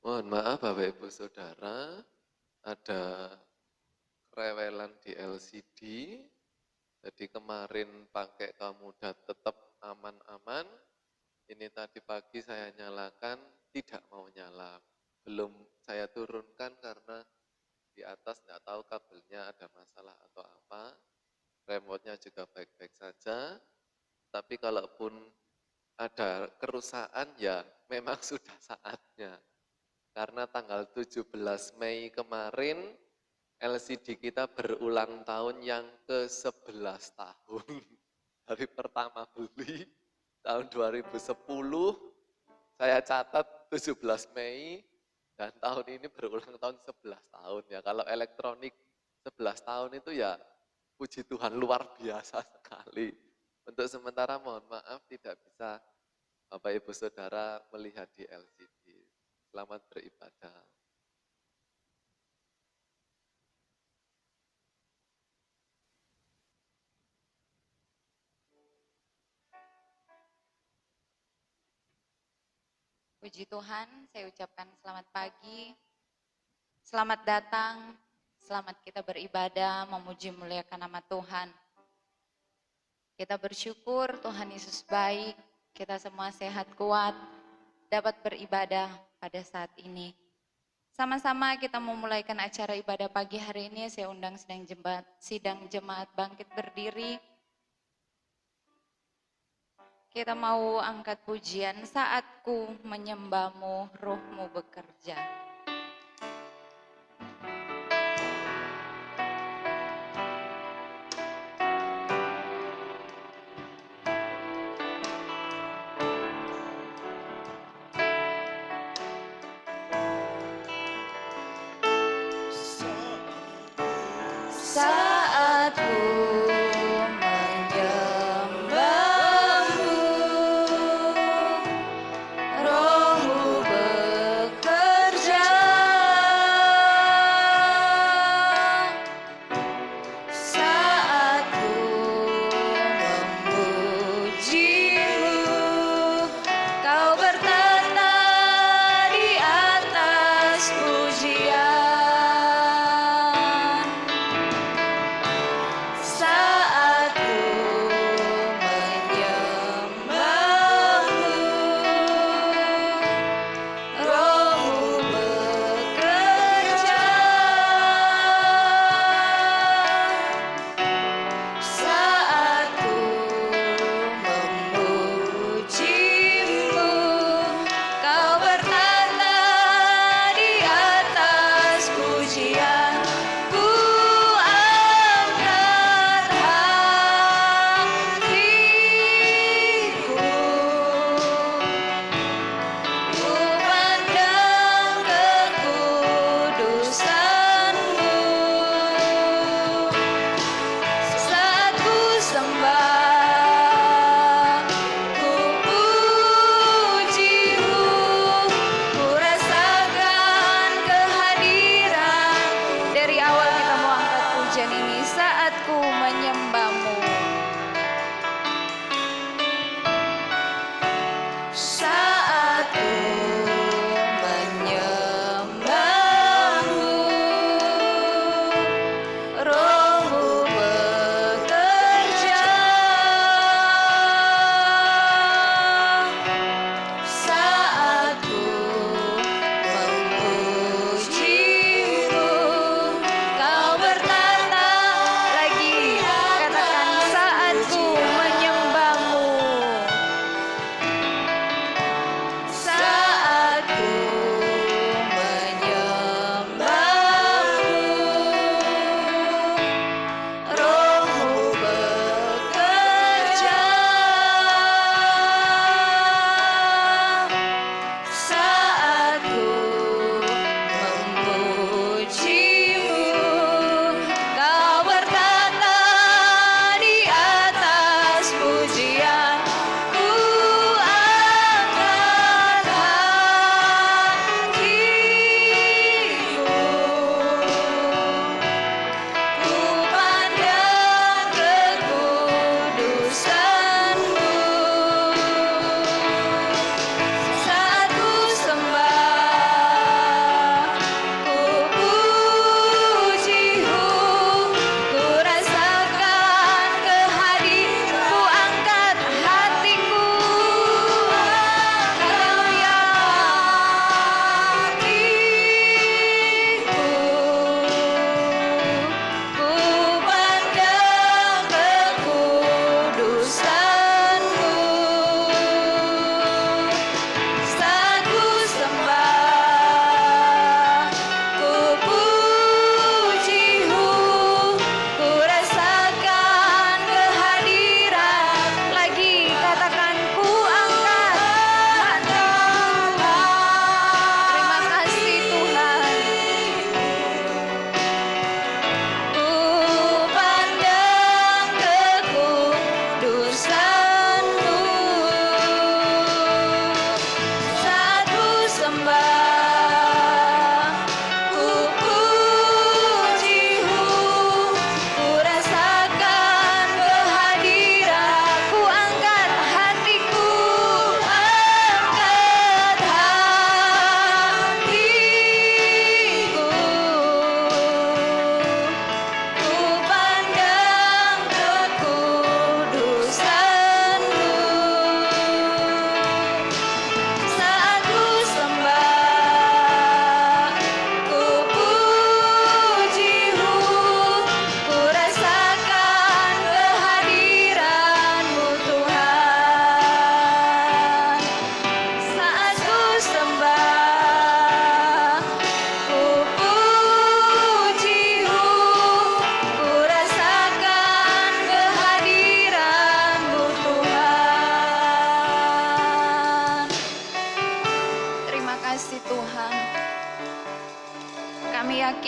Mohon maaf Bapak Ibu Saudara, ada kerewelan di LCD. Jadi kemarin pakai Kamuda tetap aman-aman. Ini tadi pagi saya nyalakan, tidak mau nyala. Belum saya turunkan karena di atas nggak tahu kabelnya ada masalah atau apa. Remote-nya juga baik-baik saja. Tapi kalaupun ada kerusakan ya memang sudah saatnya. Karena tanggal 17 Mei kemarin LCD kita berulang tahun yang ke-11 tahun. Dari pertama beli tahun 2010, saya catat 17 Mei, dan tahun ini berulang tahun 11 tahun. Ya, kalau elektronik 11 tahun itu ya puji Tuhan luar biasa sekali. Untuk sementara mohon maaf tidak bisa Bapak Ibu Saudara melihat di LCD. Selamat beribadah. Puji Tuhan, saya ucapkan selamat pagi, selamat datang, selamat kita beribadah, memuji muliakan nama Tuhan. Kita bersyukur Tuhan Yesus baik, kita semua sehat kuat, dapat beribadah pada saat ini. Sama-sama kita memulaikan acara ibadah pagi hari ini, saya undang sidang jemaat bangkit berdiri. Kita mau angkat pujian, saatku menyembahmu, rohmu bekerja. Saatku menyembahmu, rohmu bekerja.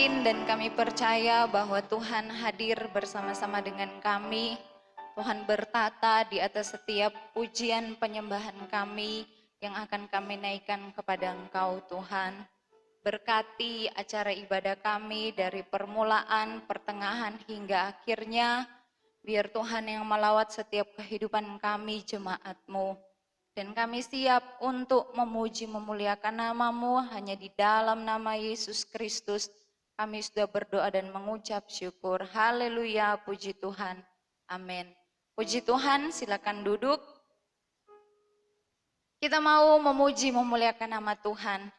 yakin dan kami percaya bahwa Tuhan hadir bersama-sama dengan kami. Tuhan bertata di atas setiap pujian penyembahan kami yang akan kami naikkan kepada Engkau Tuhan. Berkati acara ibadah kami dari permulaan, pertengahan hingga akhirnya. Biar Tuhan yang melawat setiap kehidupan kami jemaat-Mu. Dan kami siap untuk memuji memuliakan nama-Mu hanya di dalam nama Yesus Kristus. Kami sudah berdoa dan mengucap syukur. Haleluya, puji Tuhan. Amin. Puji Tuhan, silakan duduk. Kita mau memuji memuliakan nama Tuhan.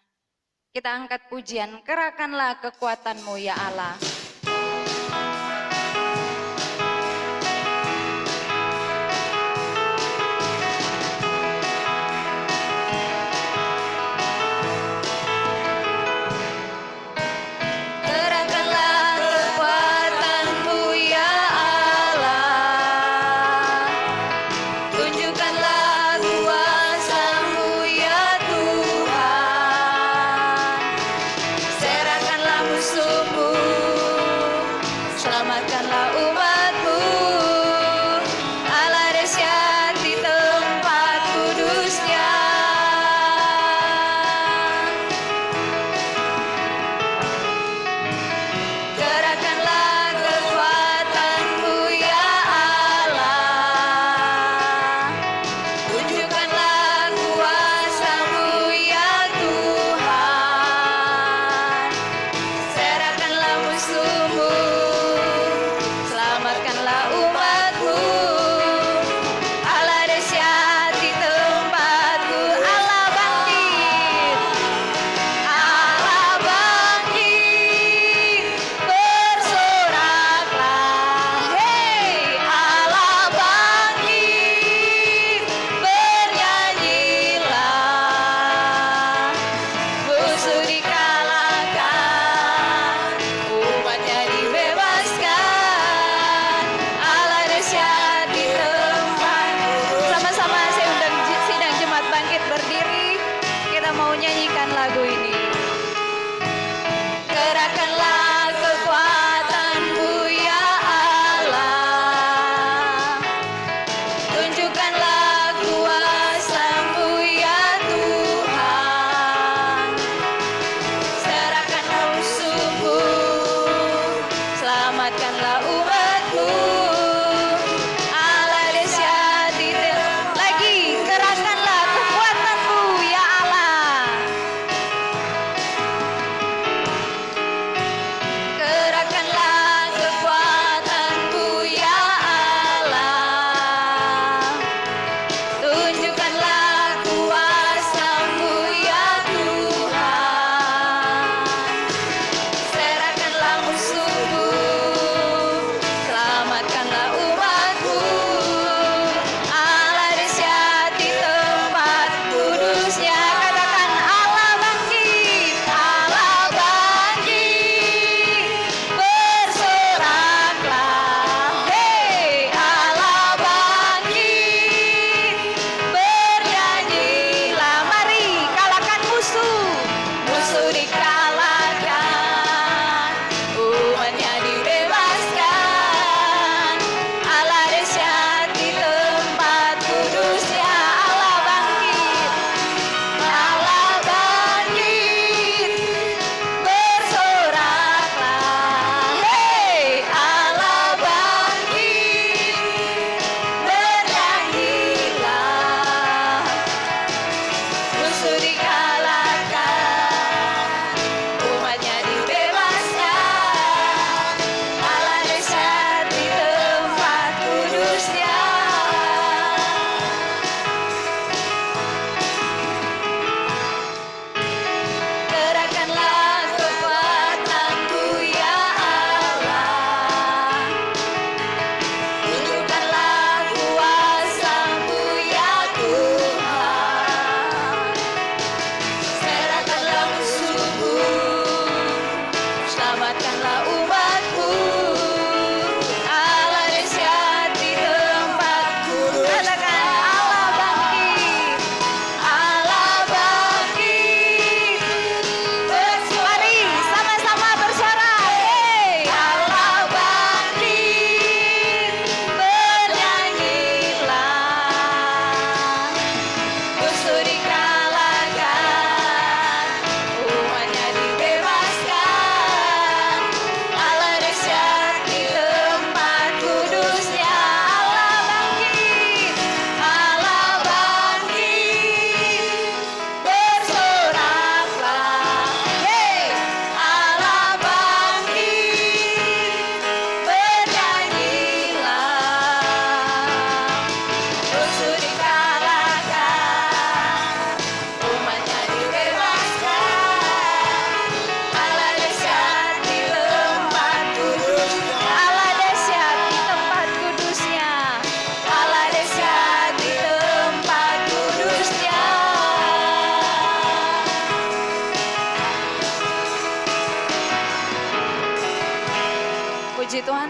Kita angkat pujian, kerahkanlah kekuatan-Mu ya Allah.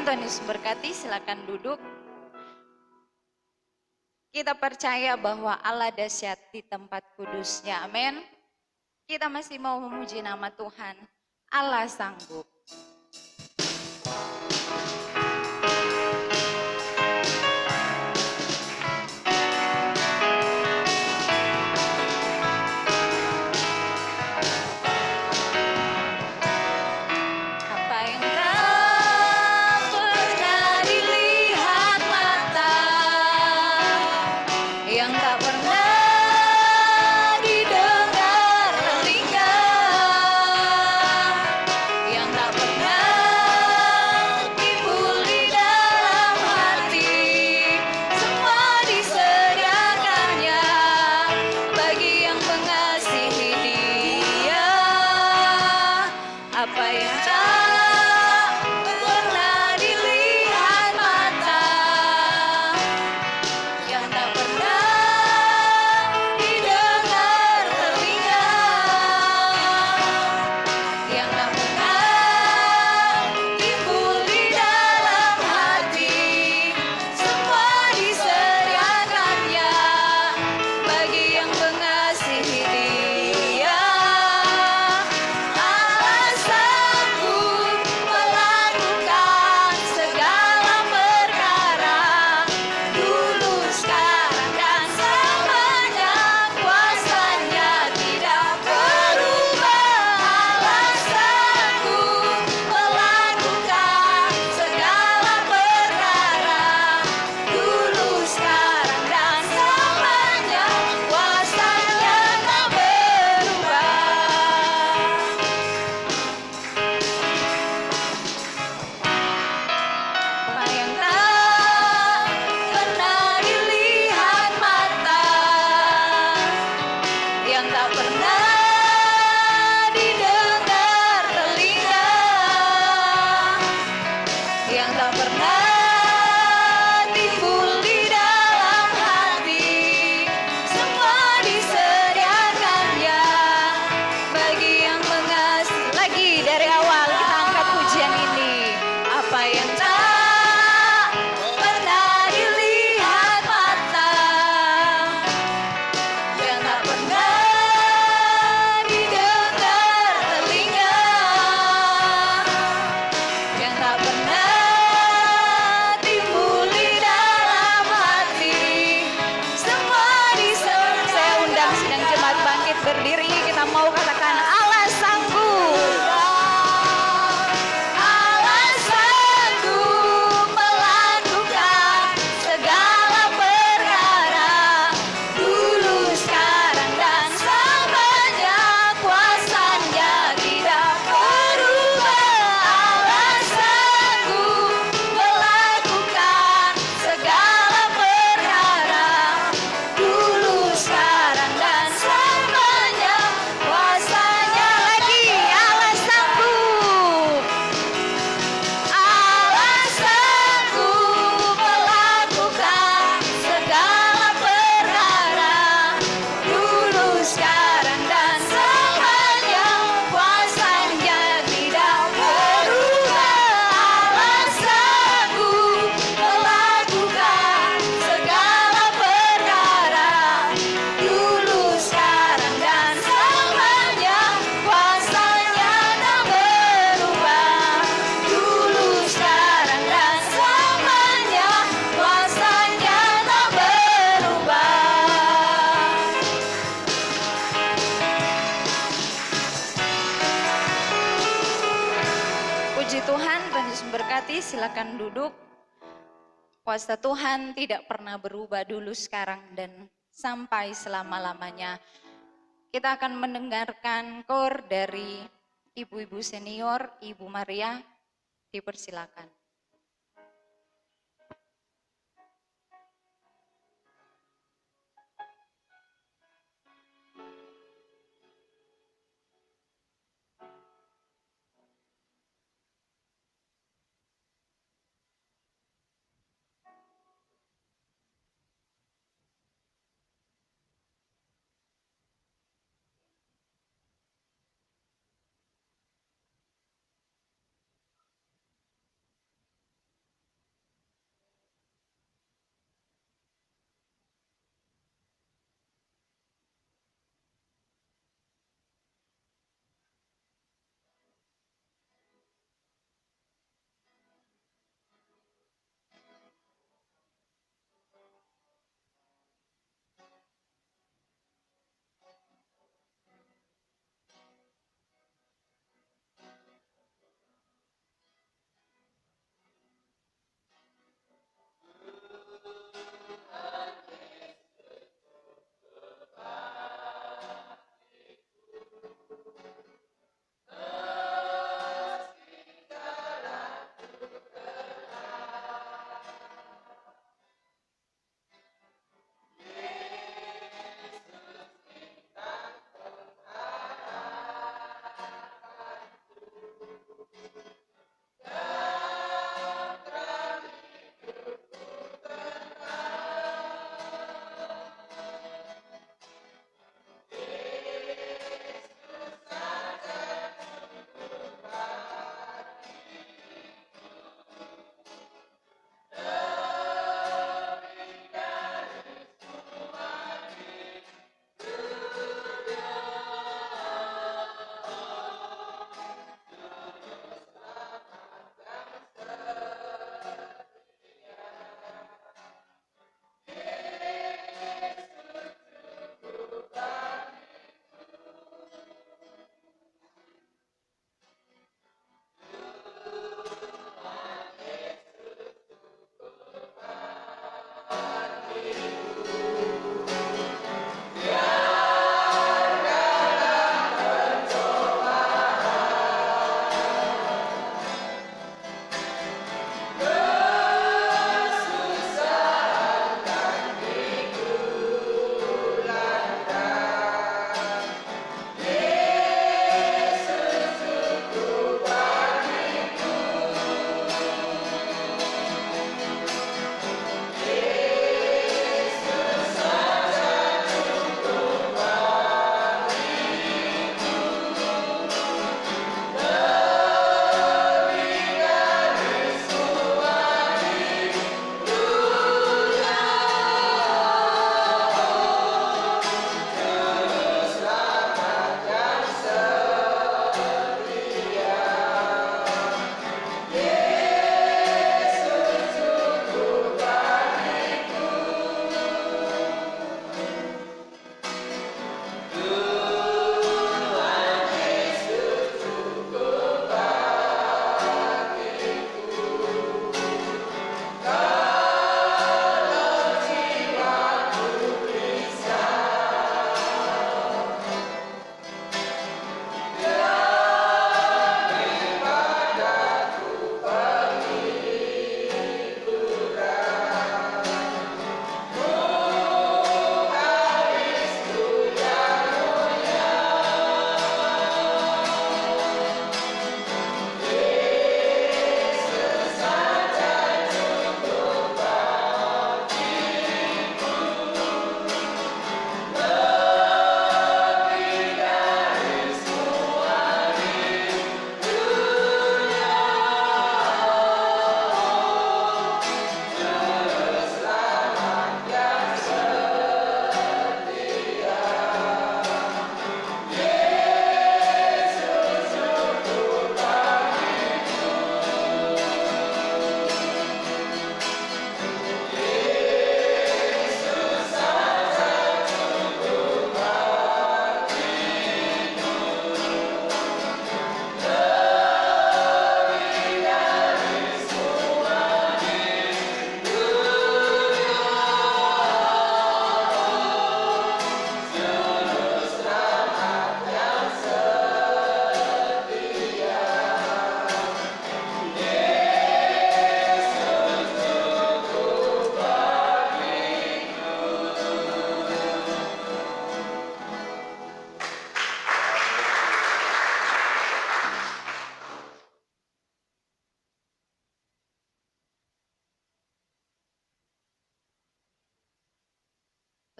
Tuhan, Tuhan Yesus berkati, silakan duduk. Kita percaya bahwa Allah dahsyat di tempat kudusnya, amin. Kita masih mau memuji nama Tuhan, Allah sanggup. Apa yang tak pernah dilihat mata, yang tak pernah didengar telinga, yang tak pernah timbul di dalam hati, semua disediakannya bagi yang mengasihi Dia. Apa yang tak pernah dilihat mata, yang tak pernah didengar telinga, yang tak pernah timbul di dalam hati, semua disediakannya bagi yang mengasihi Dia. Allah sanggup melakukan segala perkara, dulu, sekarang, dan selamanya. Kuasanya tidak berubah. Allah sanggup melakukan segala perkara, dulu, sekarang, dan selamanya. Kuasanya tak berubah. Apa yang tak pernah dilihat mata, yang tak pernah didengar telinga, yang tak pernah timbul di dalam hati, semua disediakannya bagi yang mengasihi. Lagi dari awal kita angkat pujian ini. Apa yang tak pernah dilihat mata, yang tak pernah didengar telinga, yang tak pernah timbul di dalam hati, semua disediakan. Saya undang sidang jemaat bangkit berdiri, kita mau katakan Allah sanggup. Allah sanggup melakukan segala perkara, dulu, sekarang, dan selamanya. Kuasanya tidak berubah. Allah sanggup melakukan segala perkara, dulu, sekarang, dan selamanya. Kuasanya lagi, Allah sanggup. Allah sanggup melakukan segala perkara, dulu, sekarang, dan selamanya. Kuasanya tidak berubah. Allah sanggup melakukan segala perkara, dulu, sekarang, dan selamanya. Kuasanya tak berubah. Dulu, sekarang, dan selamanya. Kuasanya tak berubah. Puji Tuhan, Tuhan Yesus memberkati, silakan duduk. Kuasa Tuhan tidak pernah berubah dulu, sekarang, dan sampai selama-lamanya. Kita akan mendengarkan kor dari ibu-ibu senior, Ibu Maria, dipersilakan.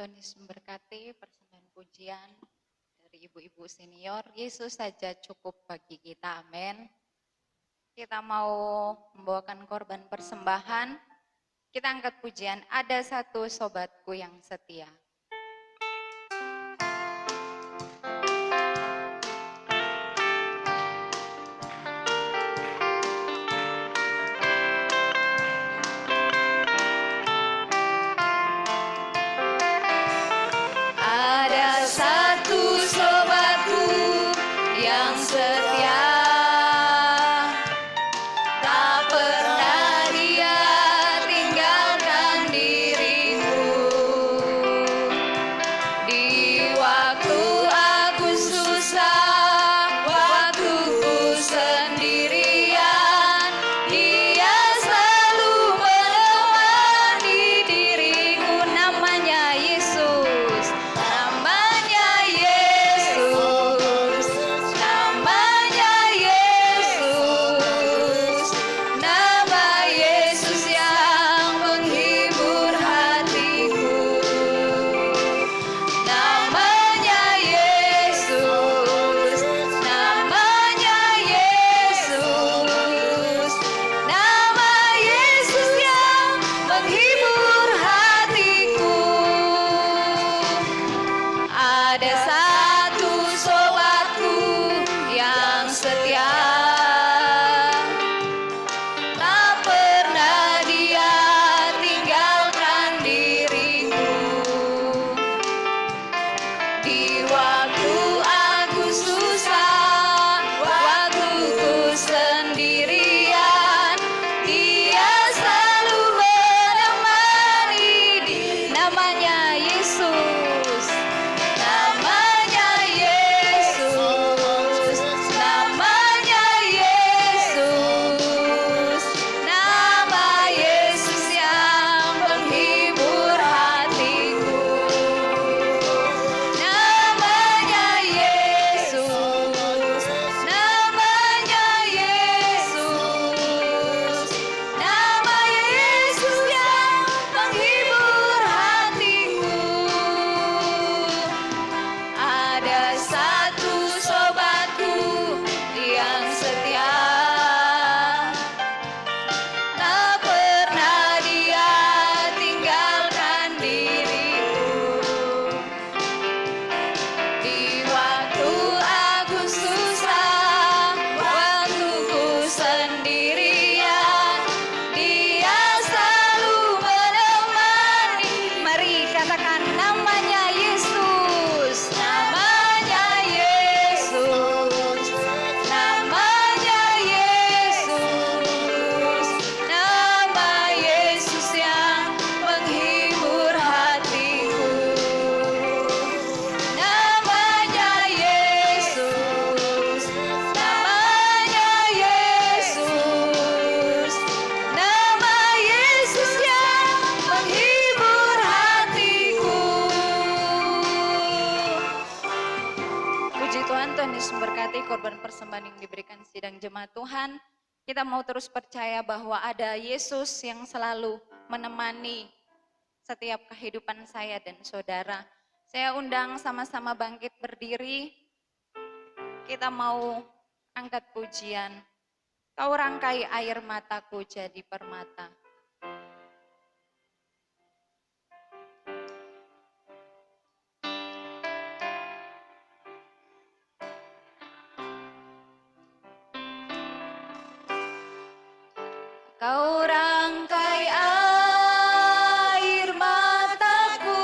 Tuhan Yesus memberkati persembahan pujian dari ibu-ibu senior. Yesus saja cukup bagi kita, amin. Kita mau membawakan korban persembahan. Kita angkat pujian, ada satu sobatku yang setia. Ada satu sobatku yang setia, tak pernah dia tinggalkan diriku. Di waktu aku susah, waktuku sendirian, dia selalu menemani diriku. Namanya Yesus, namanya Yesus, namanya Yesus, nama Yesus yang menghibur hatiku. Namanya Yesus, namanya Yesus, nama Yesus yang menghibur hatiku. Ada satu sobatku yang setia, tak pernah dia tinggalkan diriku. Di waktu aku susah, waktuku sendirian, dia selalu menemani. Namanya Yesus, namanya Yesus, namanya Yesus, nama Yesus yang menghibur hatiku. Namanya Yesus, namanya Yesus, nama Yesus yang menghibur hatiku. Ada satu sobatku yang setia, tak pernah dia tinggalkan diriku. Di waktu aku susah, waktuku sendirian, dia selalu menemani. Mari katakan namanya Yesus, namanya Yesus, namanya Yesus, nama Yesus yang menghibur hatiku. Namanya Yesus, namanya Yesus, nama Yesus yang menghibur hatiku. Puji Tuhan, Tuhan Yesus memberkati korban persembahan yang diberikan sidang jemaat Tuhan. Kita mau terus percaya bahwa ada Yesus yang selalu menemani setiap kehidupan saya dan saudara. Saya undang sama-sama bangkit berdiri. Kita mau angkat pujian. Kau rangkai air mataku jadi permata. Kau rangkai air mataku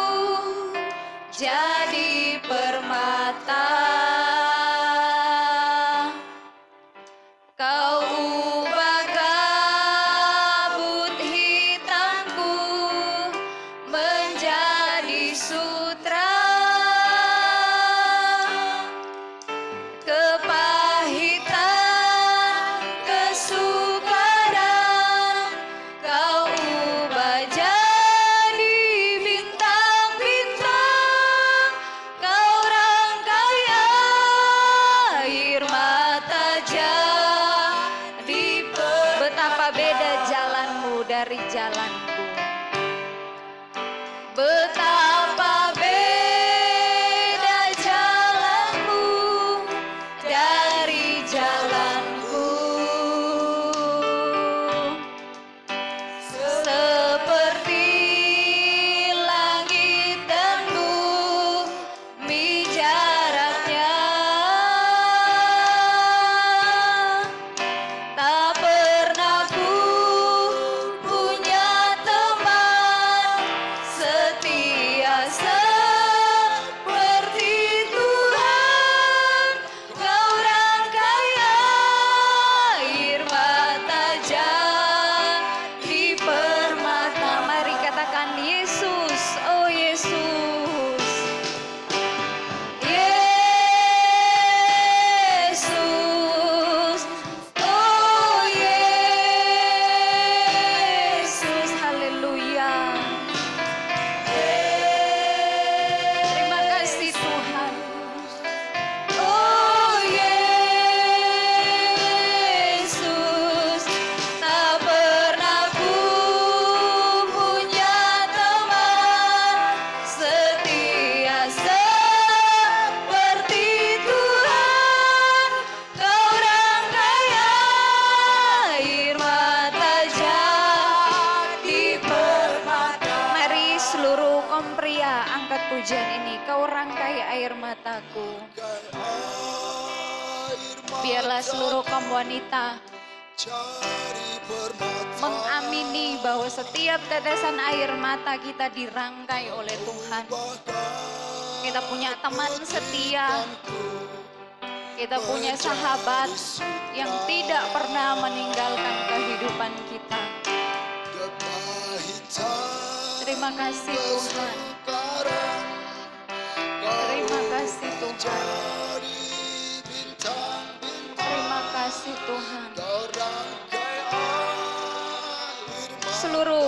jadi permata. Kau ubah kabut hitamku menjadi sutra. Kepahitan, kesukaran, kau ubah jadi bintang-bintang. Kau rangkai ini, Kau rangkai air mataku. Biarlah seluruh kaum wanita mengamini bahwa setiap tetesan air mata kita dirangkai oleh Tuhan. Kita punya teman setia, kita punya sahabat yang tidak pernah meninggalkan kehidupan kita. Terima kasih Tuhan. Terima kasih Tuhan. Terima kasih Tuhan. Seluruh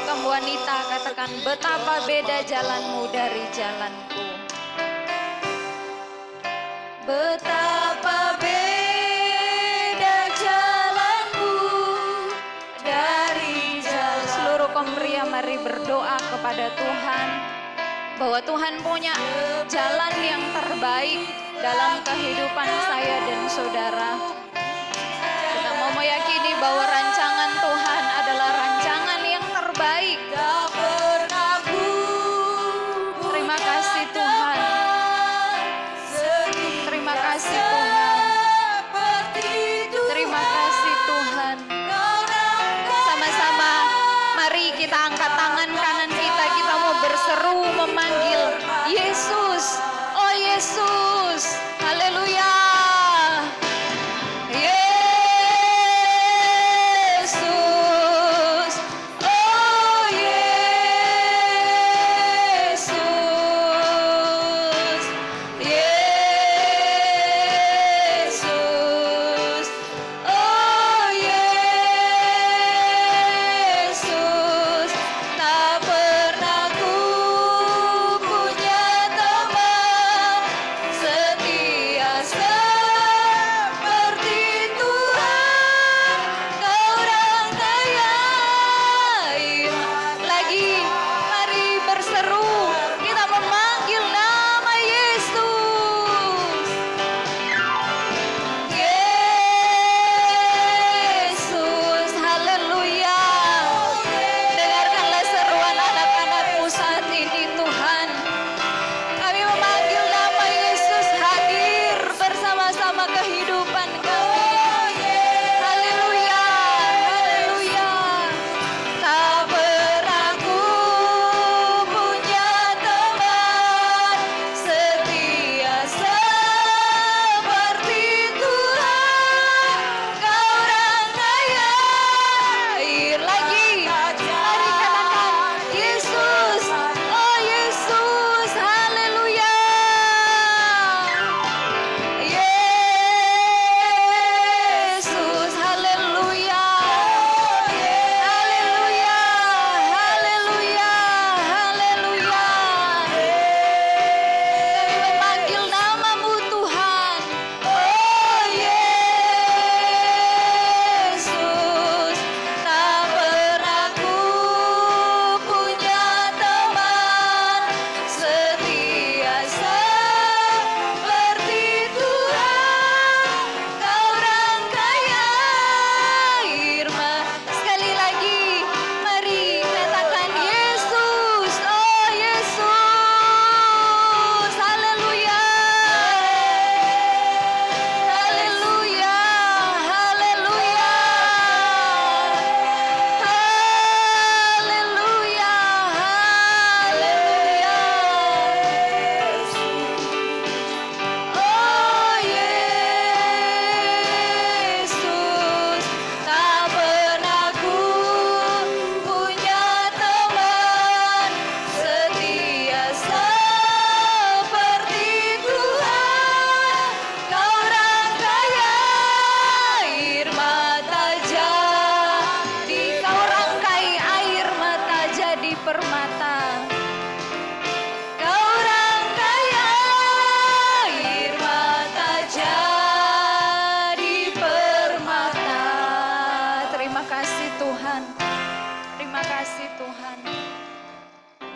kaum wanita katakan, betapa beda jalanmu dari jalanku. Betapa beda jalanku dari jalan. Seluruh kaum pria mari berdoa kepada Tuhan bahwa Tuhan punya jalan yang terbaik dalam kehidupan saya dan saudara. Kita mau meyakini bahwa rancangan Tuhan adalah rancangan yang terbaik. Terima kasih Tuhan. Terima kasih Tuhan. Terima kasih Tuhan. Sama-sama mari kita angkat tangan kanan kita. Kita mau berseru memanggil Yesus. Oh Yesus. Haleluya.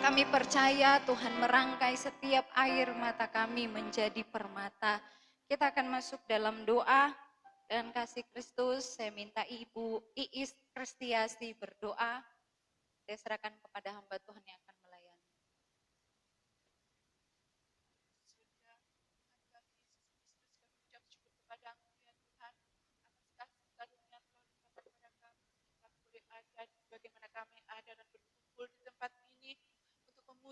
Kami percaya Tuhan merangkai setiap air mata kami menjadi permata. Kita akan masuk dalam doa dan kasih Kristus. Saya minta Ibu Iis Kristiasi berdoa. Saya serahkan kepada hamba Tuhan yang akan melayani.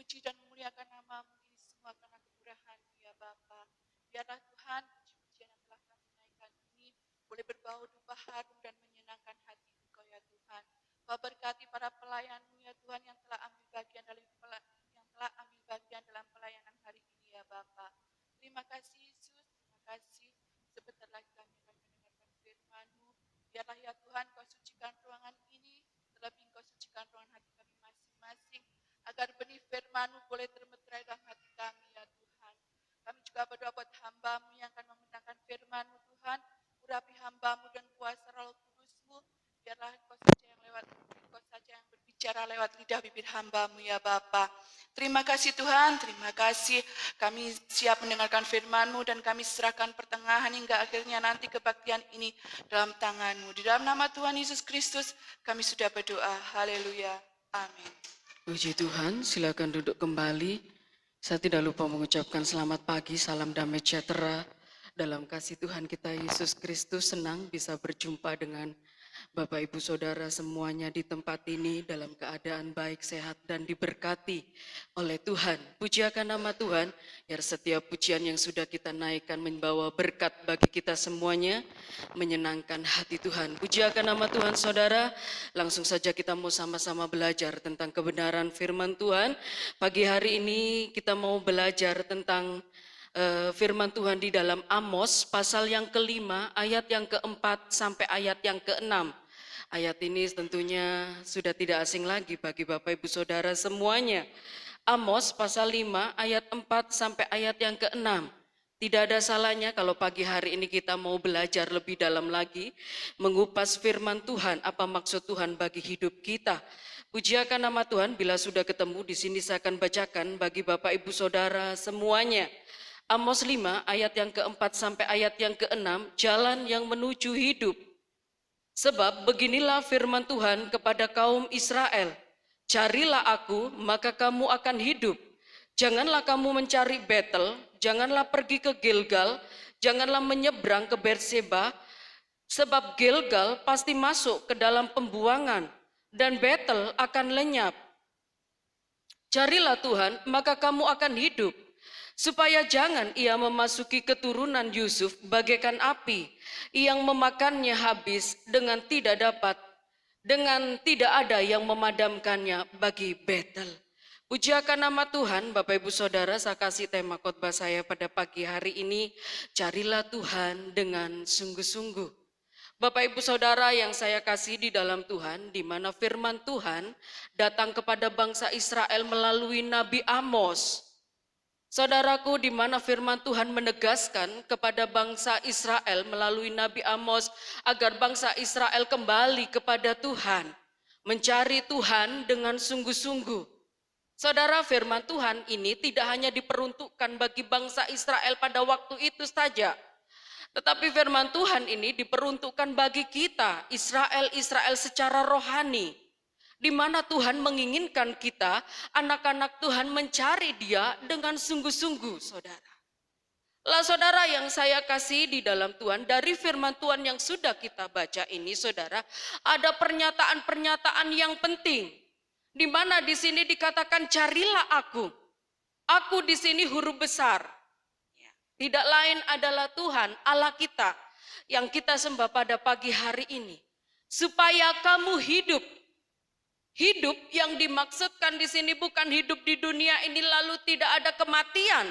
memuji dan memuliakan nama-Mu ini semua karena kemurahan-Mu ya Bapa. Biarlah Tuhan puji-pujian yang telah kami naikkan ini boleh berbau dupa harum dan menyenangkan hati Engkau ya Tuhan. Kau berkati para pelayan-Mu ya Tuhan yang telah ambil bagian dalam pelayanan hari ini ya Bapa. Terima kasih Yesus, terima kasih. Sebentar lagi kami akan mendengarkan firman-Mu. Biarlah ya Tuhan Kau sucikan ruangan ini, terlebih Kau sucikan ruangan hati kami masing-masing, agar benih firman-Mu boleh termeterai dalam hati kami ya Tuhan. Kami juga berdoa buat hamba-Mu yang akan membentangkan firman-Mu Tuhan. Urapi hamba-Mu dan kuasa Roh Kudus-Mu. Biarlah Engkau saja yang berbicara lewat lidah bibir hamba-Mu ya Bapa. Terima kasih Tuhan, terima kasih. Kami siap mendengarkan firman-Mu dan kami serahkan pertengahan hingga akhirnya nanti kebaktian ini dalam tangan-Mu. Di dalam nama Tuhan Yesus Kristus kami sudah berdoa. Haleluya. Amin. Puji Tuhan, silakan duduk kembali. Saya tidak lupa mengucapkan selamat pagi, salam damai sejahtera. Dalam kasih Tuhan kita Yesus Kristus, senang bisa berjumpa dengan Bapak Ibu Saudara semuanya di tempat ini dalam keadaan baik, sehat, dan diberkati oleh Tuhan. Puji akan nama Tuhan, biar setiap pujian yang sudah kita naikkan membawa berkat bagi kita semuanya, menyenangkan hati Tuhan. Puji akan nama Tuhan Saudara, langsung saja kita mau sama-sama belajar tentang kebenaran firman Tuhan. Pagi hari ini kita mau belajar tentang firman Tuhan di dalam Amos pasal yang ke-5 ayat yang ke-4 sampai ayat yang ke-6. Ayat ini tentunya sudah tidak asing lagi bagi Bapak Ibu Saudara semuanya. Amos pasal 5 ayat 4 sampai ayat yang ke-6. Tidak ada salahnya kalau pagi hari ini kita mau belajar lebih dalam lagi, mengupas firman Tuhan, apa maksud Tuhan bagi hidup kita. Puji akan nama Tuhan, bila sudah ketemu di sini saya akan bacakan bagi Bapak Ibu Saudara semuanya. Amos 5 ayat yang ke-4 sampai ayat yang ke-6, jalan yang menuju hidup. Sebab beginilah firman Tuhan kepada kaum Israel, carilah aku maka kamu akan hidup. Janganlah kamu mencari Betel, janganlah pergi ke Gilgal, janganlah menyeberang ke Berseba, sebab Gilgal pasti masuk ke dalam pembuangan dan Betel akan lenyap. Carilah Tuhan maka kamu akan hidup. Supaya jangan ia memasuki keturunan Yusuf bagaikan api yang memakannya habis dengan tidak ada yang memadamkannya bagi Betel. Puji akan nama Tuhan. Bapak Ibu Saudara, saya kasih tema khotbah saya pada pagi hari ini, carilah Tuhan dengan sungguh-sungguh. Bapak Ibu Saudara yang saya kasih di dalam Tuhan, di mana firman Tuhan datang kepada bangsa Israel melalui Nabi Amos. Saudaraku, di mana firman Tuhan menegaskan kepada bangsa Israel melalui Nabi Amos agar bangsa Israel kembali kepada Tuhan, mencari Tuhan dengan sungguh-sungguh. Saudara, firman Tuhan ini tidak hanya diperuntukkan bagi bangsa Israel pada waktu itu saja, tetapi firman Tuhan ini diperuntukkan bagi kita, Israel secara rohani, di mana Tuhan menginginkan kita, anak-anak Tuhan mencari Dia dengan sungguh-sungguh, saudara. Lah saudara yang saya kasih di dalam Tuhan, dari firman Tuhan yang sudah kita baca ini, saudara, ada pernyataan-pernyataan yang penting. Di mana di sini dikatakan carilah aku. Aku di sini huruf besar. Tidak lain adalah Tuhan, Allah kita, yang kita sembah pada pagi hari ini. Supaya kamu hidup. Hidup yang dimaksudkan di sini bukan hidup di dunia ini lalu tidak ada kematian.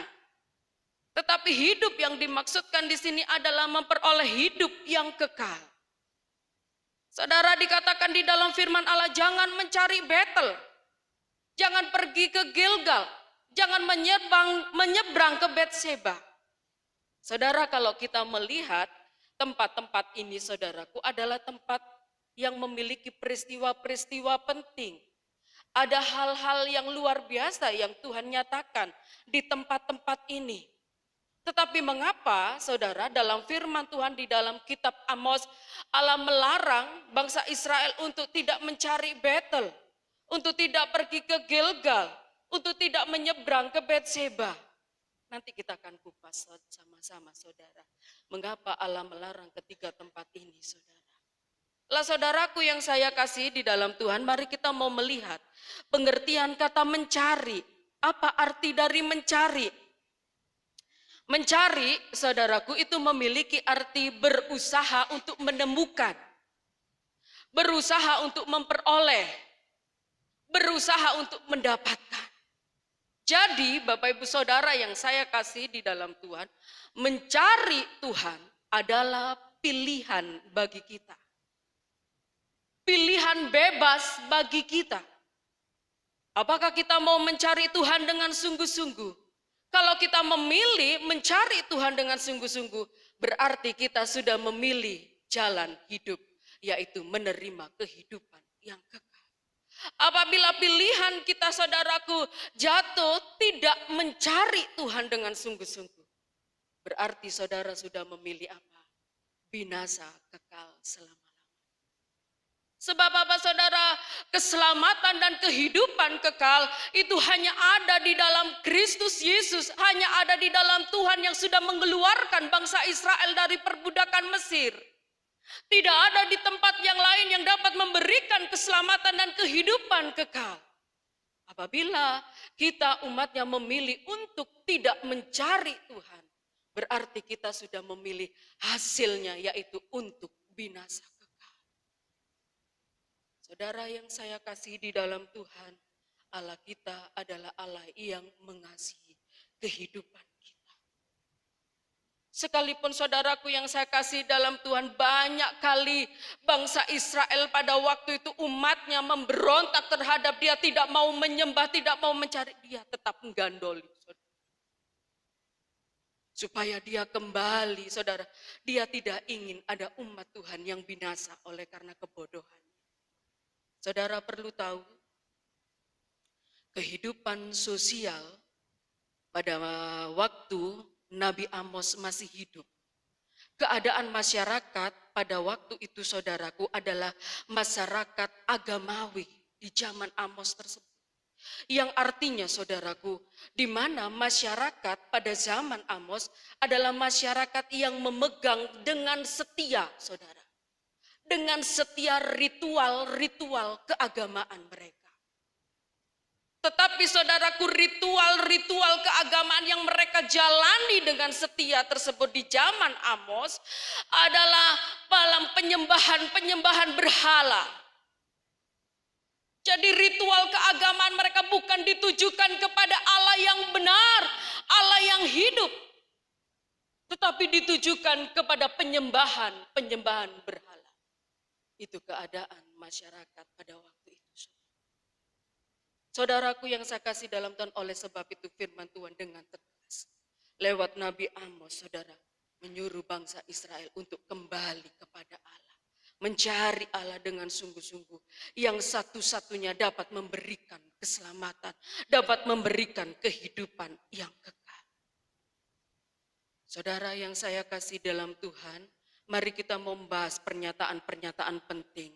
Tetapi hidup yang dimaksudkan di sini adalah memperoleh hidup yang kekal. Saudara, dikatakan di dalam firman Allah, jangan mencari Betel. Jangan pergi ke Gilgal. Jangan menyeberang ke Betseba. Saudara, kalau kita melihat tempat-tempat ini, saudaraku, adalah tempat yang memiliki peristiwa-peristiwa penting. Ada hal-hal yang luar biasa yang Tuhan nyatakan di tempat-tempat ini. Tetapi mengapa, saudara, dalam firman Tuhan di dalam kitab Amos, Allah melarang bangsa Israel untuk tidak mencari Betel, untuk tidak pergi ke Gilgal, untuk tidak menyeberang ke Betseba. Nanti kita akan kupas sama-sama, saudara. Mengapa Allah melarang ketiga tempat ini, saudara? Lah saudaraku yang saya kasih di dalam Tuhan, mari kita mau melihat pengertian kata mencari. Apa arti dari mencari? Mencari, saudaraku, itu memiliki arti berusaha untuk menemukan, berusaha untuk memperoleh, berusaha untuk mendapatkan. Jadi Bapak Ibu Saudara yang saya kasih di dalam Tuhan, mencari Tuhan adalah pilihan bagi kita. Pilihan bebas bagi kita. Apakah kita mau mencari Tuhan dengan sungguh-sungguh? Kalau kita memilih mencari Tuhan dengan sungguh-sungguh, berarti kita sudah memilih jalan hidup, yaitu menerima kehidupan yang kekal. Apabila pilihan kita, saudaraku, jatuh tidak mencari Tuhan dengan sungguh-sungguh, berarti saudara sudah memilih apa? Binasa kekal selama-lamanya. Sebab apa saudara? Keselamatan dan kehidupan kekal itu hanya ada di dalam Kristus Yesus. Hanya ada di dalam Tuhan yang sudah mengeluarkan bangsa Israel dari perbudakan Mesir. Tidak ada di tempat yang lain yang dapat memberikan keselamatan dan kehidupan kekal. Apabila kita umatnya memilih untuk tidak mencari Tuhan, berarti kita sudah memilih hasilnya, yaitu untuk binasa. Saudara yang saya kasih di dalam Tuhan, Allah kita adalah Allah yang mengasihi kehidupan kita. Sekalipun saudaraku yang saya kasih dalam Tuhan, banyak kali bangsa Israel pada waktu itu umatnya memberontak terhadap dia, tidak mau menyembah, tidak mau mencari, dia tetap menggandoli. Supaya dia kembali, saudara, dia tidak ingin ada umat Tuhan yang binasa oleh karena kebodohan. Saudara perlu tahu, kehidupan sosial pada waktu Nabi Amos masih hidup. Keadaan masyarakat pada waktu itu, saudaraku, adalah masyarakat agamawi di zaman Amos tersebut. Yang artinya, saudaraku, di mana masyarakat pada zaman Amos adalah masyarakat yang memegang dengan setia, saudara. Dengan setia ritual-ritual keagamaan mereka. Tetapi saudaraku, ritual-ritual keagamaan yang mereka jalani dengan setia tersebut di zaman Amos adalah dalam penyembahan berhala. Jadi ritual keagamaan mereka bukan ditujukan kepada Allah yang benar, Allah yang hidup, tetapi ditujukan kepada penyembahan berhala. Itu keadaan masyarakat pada waktu itu. Saudaraku yang saya kasih dalam Tuhan, oleh sebab itu firman Tuhan dengan tegas lewat Nabi Amos, saudara, menyuruh bangsa Israel untuk kembali kepada Allah. Mencari Allah dengan sungguh-sungguh, yang satu-satunya dapat memberikan keselamatan, dapat memberikan kehidupan yang kekal. Saudara yang saya kasih dalam Tuhan, mari kita membahas pernyataan-pernyataan penting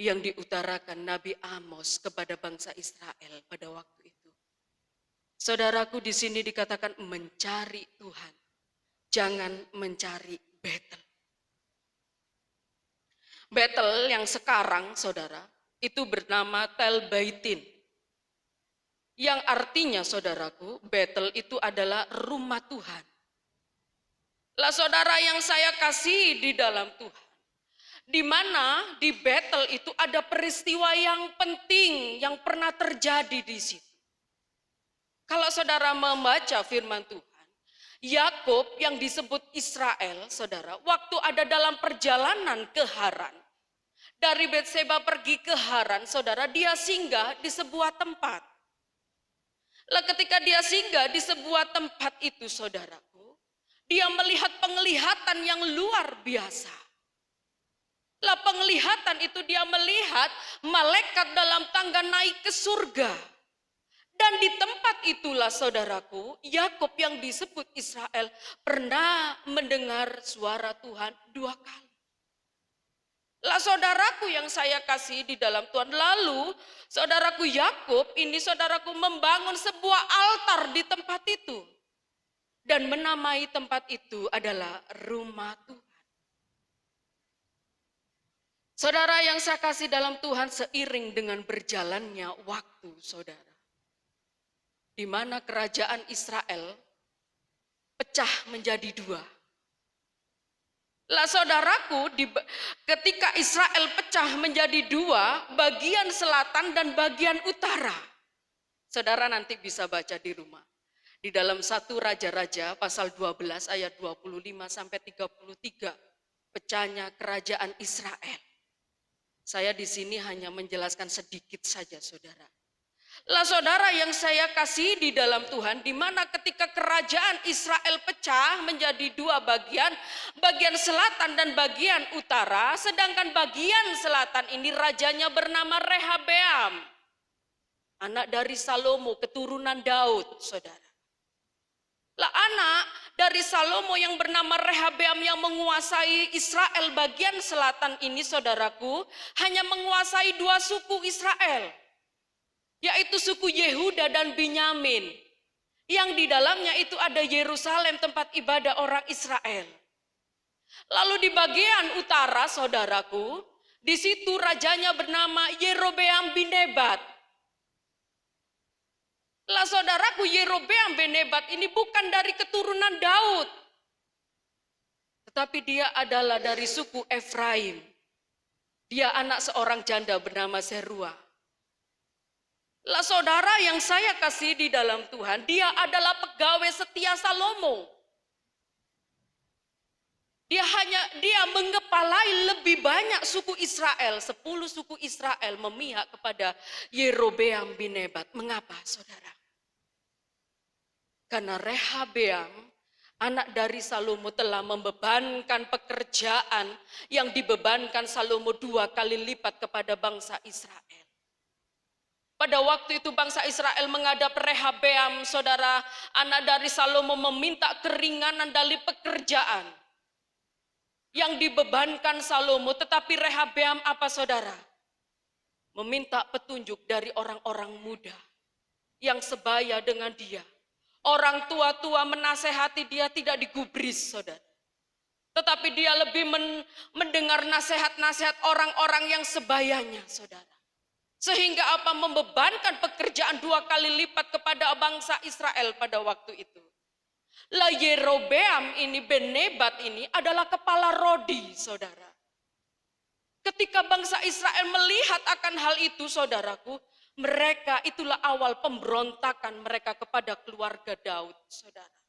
yang diutarakan Nabi Amos kepada bangsa Israel pada waktu itu. Saudaraku, di sini dikatakan mencari Tuhan, jangan mencari Betel. Betel yang sekarang, saudara, itu bernama Tel Baitin. Yang artinya, saudaraku, Betel itu adalah rumah Tuhan. Lah saudara yang saya kasih di dalam Tuhan, di mana di Betel itu ada peristiwa yang penting yang pernah terjadi di situ. Kalau saudara membaca firman Tuhan, Yakub yang disebut Israel, saudara, waktu ada dalam perjalanan ke Haran, dari Betseba pergi ke Haran, saudara, dia singgah di sebuah tempat. Lah ketika dia singgah di sebuah tempat itu, saudara, dia melihat penglihatan yang luar biasa. Lah penglihatan itu dia melihat malaikat dalam tangga naik ke surga. Dan di tempat itulah, saudaraku, Yakub yang disebut Israel pernah mendengar suara Tuhan 2 kali. Lah saudaraku yang saya kasih di dalam Tuhan, lalu saudaraku Yakub ini, saudaraku, membangun sebuah altar di tempat itu. Dan menamai tempat itu adalah rumah Tuhan. Saudara yang saya kasih dalam Tuhan, seiring dengan berjalannya waktu, saudara, di mana kerajaan Israel pecah menjadi dua. Lah saudaraku, ketika Israel pecah menjadi dua, bagian selatan dan bagian utara. Saudara nanti bisa baca di rumah. Di dalam 1 Raja-Raja pasal 12 ayat 25 sampai 33, pecahnya kerajaan Israel. Saya di sini hanya menjelaskan sedikit saja, saudara. Lah saudara yang saya kasih di dalam Tuhan, di mana ketika kerajaan Israel pecah menjadi dua bagian, bagian selatan dan bagian utara, sedangkan bagian selatan ini rajanya bernama Rehabeam, anak dari Salomo, keturunan Daud, saudara. Lah anak dari Salomo yang bernama Rehabeam yang menguasai Israel bagian selatan ini, saudaraku, hanya menguasai dua suku Israel, yaitu suku Yehuda dan Binyamin, yang di dalamnya itu ada Yerusalem, tempat ibadah orang Israel. Lalu di bagian utara, saudaraku, di situ rajanya bernama Yerobeam bin Nebat. Lah saudaraku, Yerobeam bin Nebat ini bukan dari keturunan Daud, tetapi dia adalah dari suku Efraim. Dia anak seorang janda bernama Seruah. Lah saudara yang saya kasih di dalam Tuhan, dia adalah pegawai setia Salomo. Dia mengepalai lebih banyak suku Israel, 10 suku Israel memihak kepada Yerobeam bin Nebat. Mengapa saudara? Karena Rehabeam, anak dari Salomo, telah membebankan pekerjaan yang dibebankan Salomo 2 kali lipat kepada bangsa Israel. Pada waktu itu bangsa Israel menghadap Rehabeam, saudara, anak dari Salomo, meminta keringanan dari pekerjaan yang dibebankan Salomo. Tetapi Rehabeam apa saudara? Meminta petunjuk dari orang-orang muda yang sebaya dengan dia. Orang tua-tua menasehati dia tidak digubris, saudara. Tetapi dia lebih mendengar nasihat-nasihat orang-orang yang sebayanya, saudara. Sehingga apa? Membebankan pekerjaan 2 kali lipat kepada bangsa Israel pada waktu itu. Lah Yerobeam ini, bin Nebat ini adalah kepala Rodi, saudara. Ketika bangsa Israel melihat akan hal itu, saudaraku, mereka itulah awal pemberontakan mereka kepada keluarga Daud, saudara.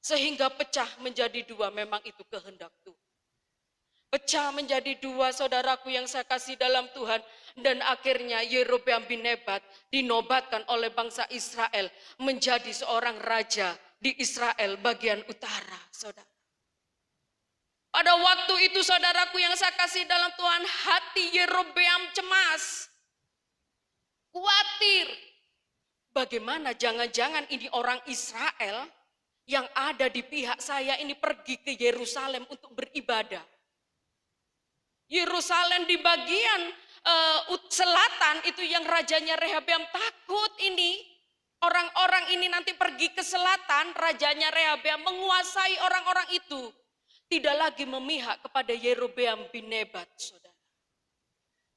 Sehingga pecah menjadi dua, memang itu kehendak Tuhan. Pecah menjadi dua, saudaraku yang saya kasih dalam Tuhan. Dan akhirnya Yerobeam bin Nebat dinobatkan oleh bangsa Israel menjadi seorang raja di Israel bagian utara, saudara. Pada waktu itu saudaraku yang saya kasih dalam Tuhan, hati Yerobeam cemas, khawatir. Bagaimana jangan-jangan ini orang Israel yang ada di pihak saya ini pergi ke Yerusalem untuk beribadah. Yerusalem di bagian selatan itu yang rajanya Rehabeam takut ini. Orang-orang ini nanti pergi ke selatan, rajanya Rehabeam menguasai orang-orang itu. Tidak lagi memihak kepada Yerobeam bin Nebat, saudara.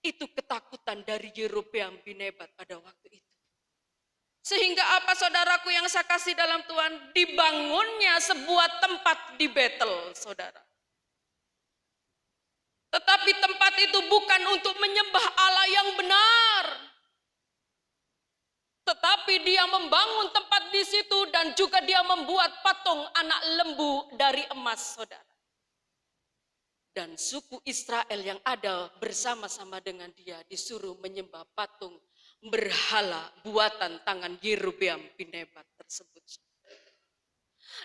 Itu ketakutan dari Yerobeam bin Nebat pada waktu itu. Sehingga apa saudaraku yang saya kasih dalam Tuhan, dibangunnya sebuah tempat di Betel, saudara. Tetapi tempat itu bukan untuk menyembah Allah yang benar. Tetapi dia membangun tempat di situ dan juga dia membuat patung anak lembu dari emas, saudara. Dan suku Israel yang ada bersama-sama dengan dia disuruh menyembah patung berhala buatan tangan Yerobeam bin Nebat tersebut.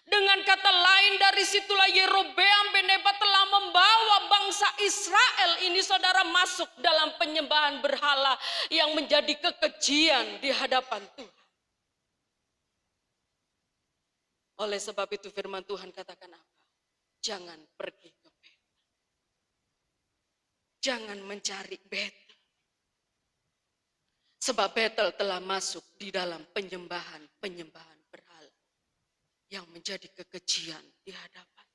Dengan kata lain, dari situlah Yerobeam bin Nebat telah membawa bangsa Israel ini, saudara, masuk dalam penyembahan berhala yang menjadi kekejian di hadapan Tuhan. Oleh sebab itu firman Tuhan katakan apa? Jangan pergi ke Betel. Jangan mencari Betel. Sebab Betel telah masuk di dalam penyembahan berhala yang menjadi kekejian di hadapan.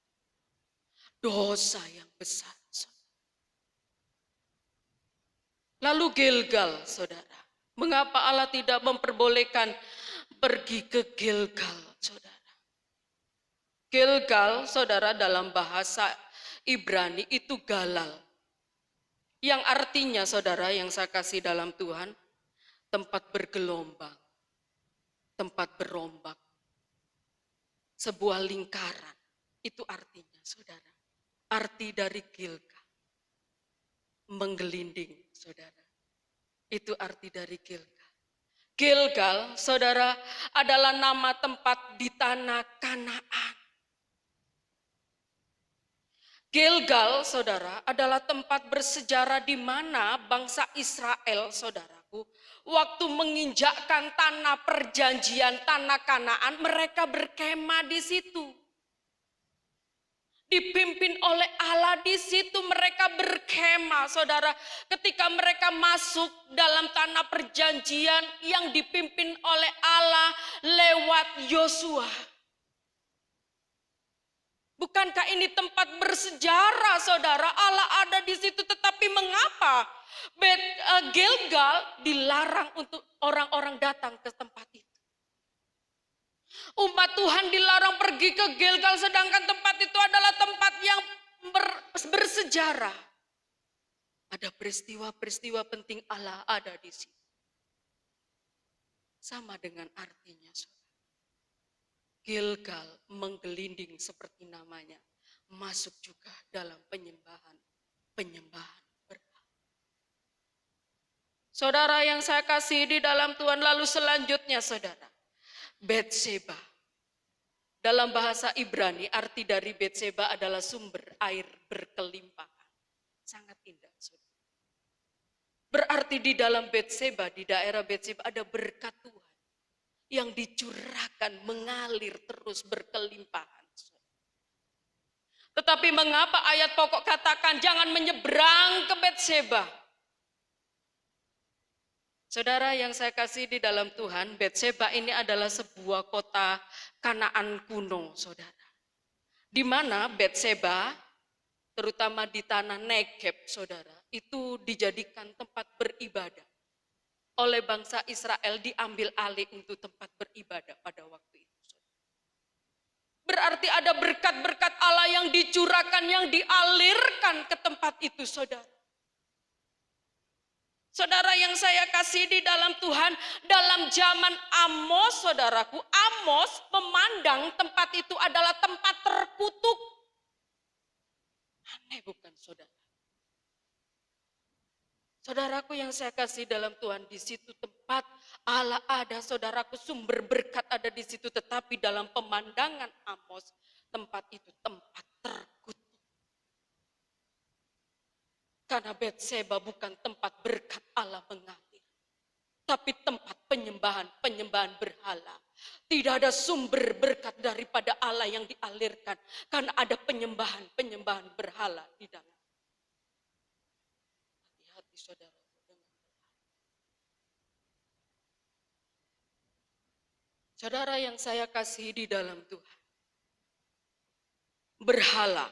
Dosa yang besar, saudara. Lalu Gilgal, saudara. Mengapa Allah tidak memperbolehkan pergi ke Gilgal, saudara. Gilgal, saudara, dalam bahasa Ibrani itu Galal. Yang artinya, saudara, yang saya kasih dalam Tuhan, tempat bergelombang, tempat berombak, sebuah lingkaran. Itu artinya, saudara. Arti dari Gilgal, menggelinding, saudara. Itu arti dari Gilgal. Gilgal, saudara, adalah nama tempat di tanah Kanaan. Gilgal, saudara, adalah tempat bersejarah di mana bangsa Israel, saudaraku, waktu menginjakkan tanah perjanjian, tanah Kanaan, mereka berkemah di situ. Dipimpin oleh Allah di situ mereka berkemah, saudara. Ketika mereka masuk dalam tanah perjanjian yang dipimpin oleh Allah lewat Yosua. Bukankah ini tempat bersejarah, saudara? Allah ada di situ, tetapi mengapa Gilgal dilarang untuk orang-orang datang ke tempat itu? Umat Tuhan dilarang pergi ke Gilgal, sedangkan tempat itu adalah tempat yang bersejarah. Ada peristiwa-peristiwa penting Allah ada di situ. Sama dengan artinya, saudara. Gilgal menggelinding seperti namanya, masuk juga dalam penyembahan berhala. Saudara yang saya kasih di dalam Tuhan, lalu selanjutnya saudara, Betseba. Dalam bahasa Ibrani, arti dari Betseba adalah sumber air berkelimpahan. Sangat indah, saudara. Berarti di dalam Betseba, di daerah Betseba ada berkat Tuhan yang dicurahkan, mengalir terus berkelimpahan. Tetapi mengapa ayat pokok katakan jangan menyeberang ke Betseba? Saudara yang saya kasih di dalam Tuhan, Betseba ini adalah sebuah kota Kanaan kuno, saudara. Di mana Betseba, terutama di tanah Negeb, saudara, itu dijadikan tempat beribadah. Oleh bangsa Israel diambil alih untuk tempat beribadah pada waktu itu. Berarti ada berkat-berkat Allah yang dicurahkan, yang dialirkan ke tempat itu, saudara. Saudara yang saya kasih di dalam Tuhan, dalam zaman Amos, saudaraku, Amos memandang tempat itu adalah tempat terkutuk. Aneh bukan, saudara? Saudaraku yang saya kasih dalam Tuhan, di situ tempat Allah ada, saudaraku, sumber berkat ada di situ. Tetapi dalam pemandangan Amos, tempat itu tempat terkutuk. Karena Betseba bukan tempat berkat Allah mengalir, tapi tempat penyembahan berhala. Tidak ada sumber berkat daripada Allah yang dialirkan, karena ada penyembahan berhala di dalam. Saudara, saudara yang saya kasih di dalam Tuhan, berhala,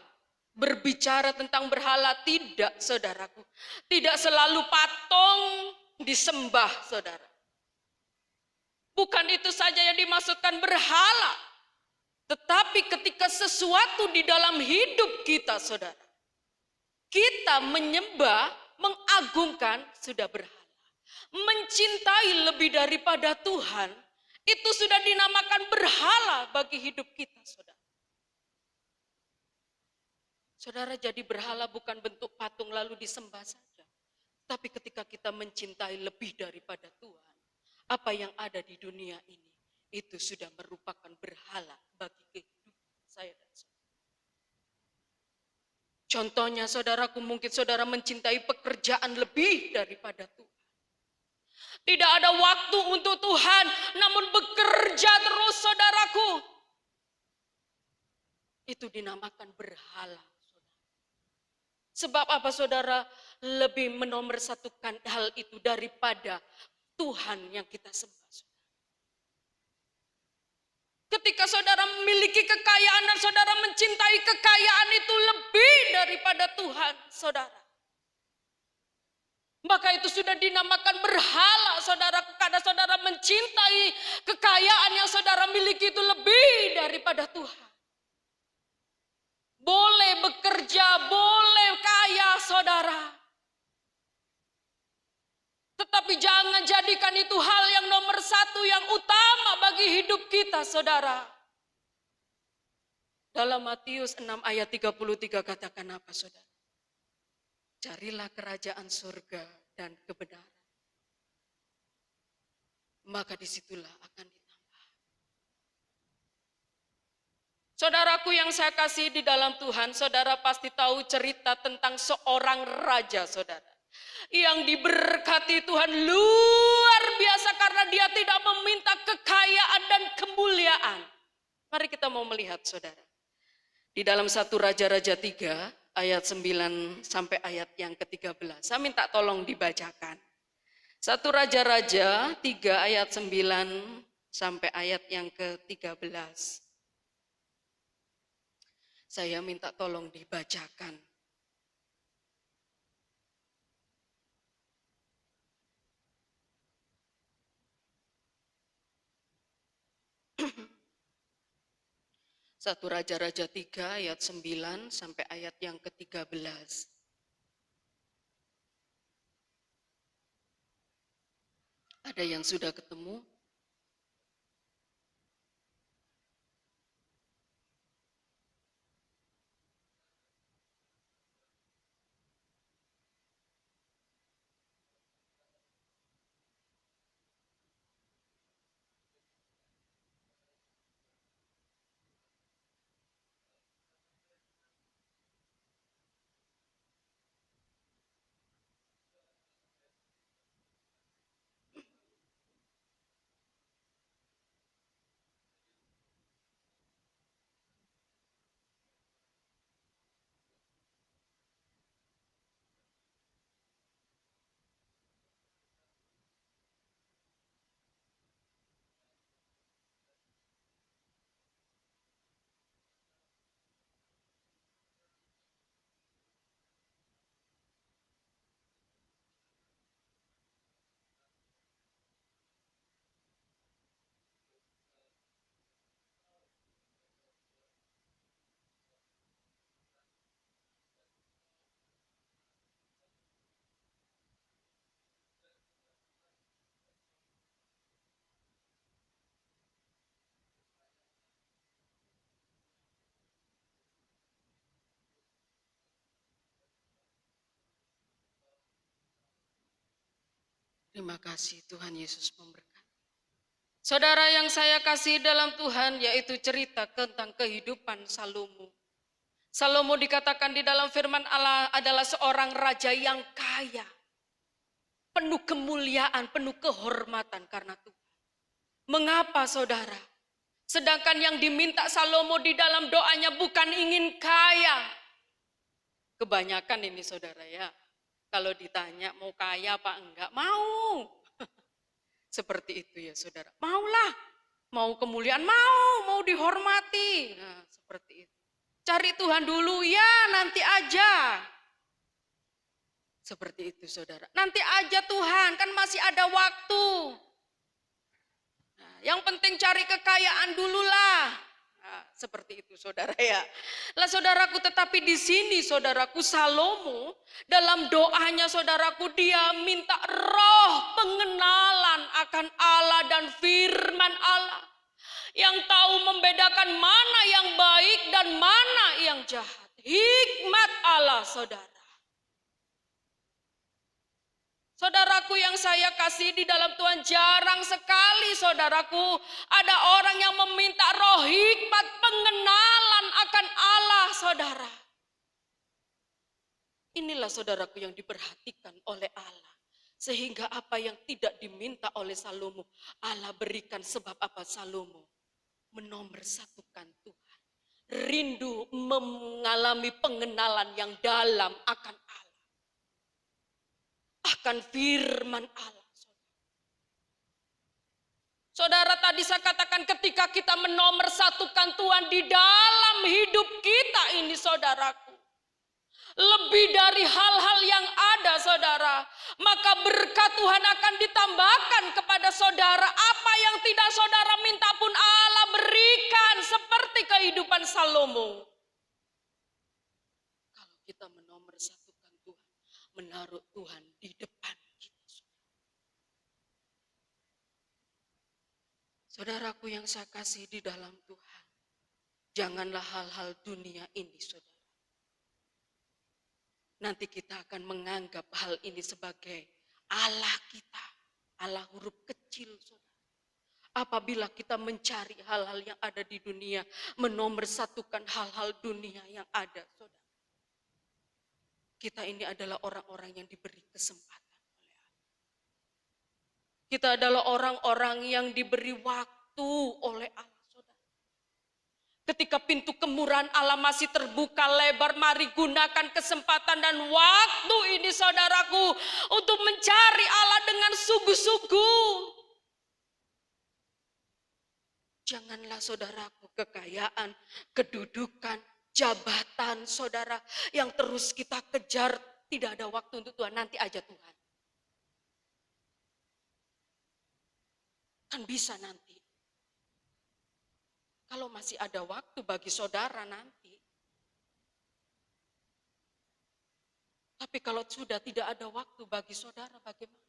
berbicara tentang berhala tidak, saudaraku, tidak selalu patung disembah, saudara. Bukan itu saja yang dimaksudkan berhala, tetapi ketika sesuatu di dalam hidup kita, saudara, kita menyembah, mengagungkan, sudah berhala. Mencintai lebih daripada Tuhan, itu sudah dinamakan berhala bagi hidup kita, saudara. Saudara, jadi berhala bukan bentuk patung lalu disembah saja. Tapi ketika kita mencintai lebih daripada Tuhan, apa yang ada di dunia ini, itu sudah merupakan berhala bagi kehidupan saya dan saudara. Contohnya, saudaraku, mungkin saudara mencintai pekerjaan lebih daripada Tuhan. Tidak ada waktu untuk Tuhan, namun bekerja terus, saudaraku. Itu dinamakan berhala. Sebab apa, saudara? Lebih menomorsatukan hal itu daripada Tuhan yang kita sembah. Ketika saudara memiliki kekayaan dan saudara mencintai kekayaan itu lebih daripada Tuhan, saudara. Maka itu sudah dinamakan berhala, saudaraku, karena saudara mencintai kekayaan yang saudara miliki itu lebih daripada Tuhan. Boleh bekerja, boleh kaya, saudara. Tetapi jangan jadikan itu hal yang nomor satu, yang utama bagi hidup kita, saudara. Dalam Matius 6 ayat 33 katakan apa, saudara? Carilah kerajaan surga dan kebenaran, maka disitulah akan ditambah. Saudaraku yang saya kasih di dalam Tuhan, saudara pasti tahu cerita tentang seorang raja, saudara, yang diberkati Tuhan luar biasa karena dia tidak meminta kekayaan dan kemuliaan. Mari kita mau melihat, saudara. Di dalam 1 Raja-Raja 3 ayat 9 sampai ayat yang ke-13. Saya minta tolong dibacakan. 1 Raja-Raja 3 ayat 9 sampai ayat yang ke-13. Saya minta tolong dibacakan. Satu Raja-Raja 3 ayat 9 sampai ayat yang ke-13. Ada yang sudah ketemu? Terima kasih, Tuhan Yesus memberkati. Saudara yang saya kasih dalam Tuhan, yaitu cerita tentang kehidupan Salomo. Salomo dikatakan di dalam firman Allah adalah seorang raja yang kaya, penuh kemuliaan, penuh kehormatan karena Tuhan. Mengapa, saudara? Sedangkan yang diminta Salomo di dalam doanya bukan ingin kaya. Kebanyakan ini, saudara, ya, kalau ditanya mau kaya apa enggak, mau. Seperti itu ya, saudara. Maulah, mau kemuliaan, mau dihormati. Nah, seperti itu. Cari Tuhan dulu, ya nanti aja. Seperti itu, saudara. Nanti aja Tuhan, kan masih ada waktu. Nah, yang penting cari kekayaan dulu lah. Nah, seperti itu, saudara, ya. Lah, saudaraku, tetapi di sini, saudaraku, Salomo dalam doanya, saudaraku, dia minta roh pengenalan akan Allah dan firman Allah, yang tahu membedakan mana yang baik dan mana yang jahat. Hikmat Allah, saudara. Saudaraku yang saya kasih di dalam Tuhan, jarang sekali, saudaraku, ada orang yang meminta roh hikmat pengenalan akan Allah, saudara. Inilah, saudaraku, yang diperhatikan oleh Allah. Sehingga apa yang tidak diminta oleh Salomo, Allah berikan. Sebab apa? Salomo menomorsatukan Tuhan. Rindu mengalami pengenalan yang dalam akan Allah, akan firman Allah. Saudara, tadi saya katakan ketika kita menomorsatukan Tuhan di dalam hidup kita ini, saudaraku, lebih dari hal-hal yang ada, saudara, maka berkat Tuhan akan ditambahkan kepada saudara. Apa yang tidak saudara minta pun Allah berikan, seperti kehidupan Salomo. Kalau kita menomorsatukan Tuhan, menaruh Tuhan di depan kita. Saudaraku yang saya kasih di dalam Tuhan, janganlah hal-hal dunia ini, saudara. Nanti kita akan menganggap hal ini sebagai Allah kita, Allah huruf kecil, saudara. Apabila kita mencari hal-hal yang ada di dunia, menomorsatukan hal-hal dunia yang ada, saudara. Kita ini adalah orang-orang yang diberi kesempatan oleh Allah. Kita adalah orang-orang yang diberi waktu oleh Allah. Ketika pintu kemurahan Allah masih terbuka lebar, mari gunakan kesempatan dan waktu ini, saudaraku, untuk mencari Allah dengan sungguh-sungguh. Janganlah, saudaraku, kekayaan, kedudukan, jabatan, saudara, yang terus kita kejar, tidak ada waktu untuk Tuhan, nanti aja Tuhan. Kan bisa nanti. Kalau masih ada waktu bagi saudara nanti. Tapi kalau sudah tidak ada waktu bagi saudara, bagaimana?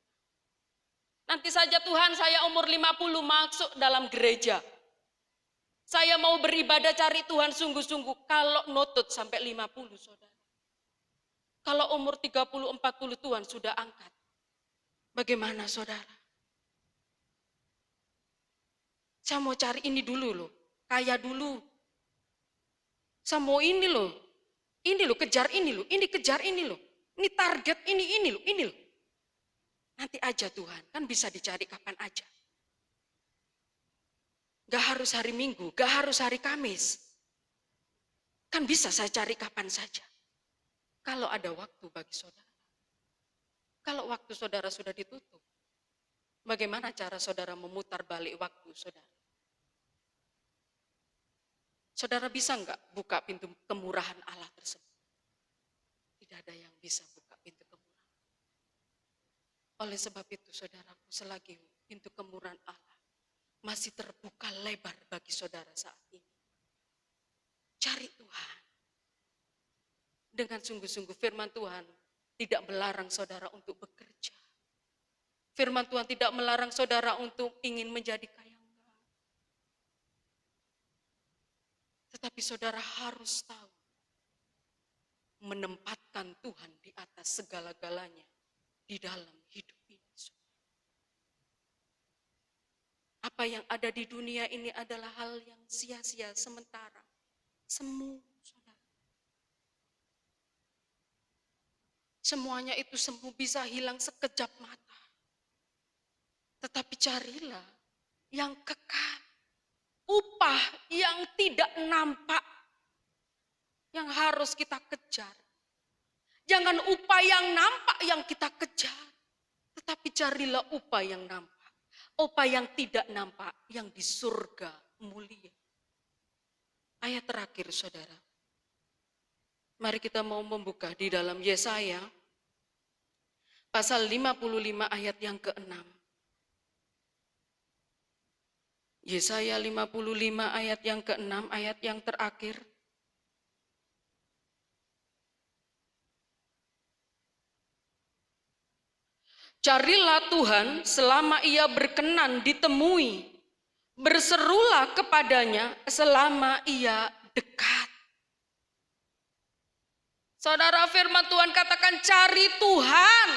Nanti saja Tuhan, saya umur 50 masuk dalam gereja. Saya mau beribadah cari Tuhan sungguh-sungguh. Kalau notut sampai 50, saudara. Kalau umur 30, 40 Tuhan sudah angkat. Bagaimana, saudara? Saya mau cari ini dulu loh. Kaya dulu. Saya mau ini loh, kejar ini loh, ini kejar ini loh. Ini target ini loh, ini loh. Nanti aja Tuhan, kan bisa dicari kapan aja. Gak harus hari Minggu, gak harus hari Kamis. Kan bisa saya cari kapan saja. Kalau ada waktu bagi saudara. Kalau waktu saudara sudah ditutup, bagaimana cara saudara memutar balik waktu saudara? Saudara bisa enggak buka pintu kemurahan Allah tersebut? Tidak ada yang bisa buka pintu kemurahan. Oleh sebab itu, saudaraku, selagi pintu kemurahan Allah masih terbuka lebar bagi saudara saat ini, cari Tuhan. Dengan sungguh-sungguh, firman Tuhan tidak melarang saudara untuk bekerja. Firman Tuhan tidak melarang saudara untuk ingin menjadi kaya. Tetapi saudara harus tahu, menempatkan Tuhan di atas segala-galanya di dalam hidup ini. Apa yang ada di dunia ini adalah hal yang sia-sia sementara. Semu, saudara. Semuanya itu semu, bisa hilang sekejap mata. Tetapi carilah yang kekal. Upah yang tidak nampak yang harus kita kejar. Jangan upah yang nampak yang kita kejar, tetapi carilah upah yang nampak. Upah yang tidak nampak yang di surga mulia. Ayat terakhir, saudara. Mari kita mau membuka di dalam Yesaya pasal 55 ayat yang ke-6. Yesaya 55 ayat yang ke-6, ayat yang terakhir. Carilah Tuhan selama ia berkenan ditemui. Berserulah kepadanya selama ia dekat. Saudara, firman Tuhan katakan cari Tuhan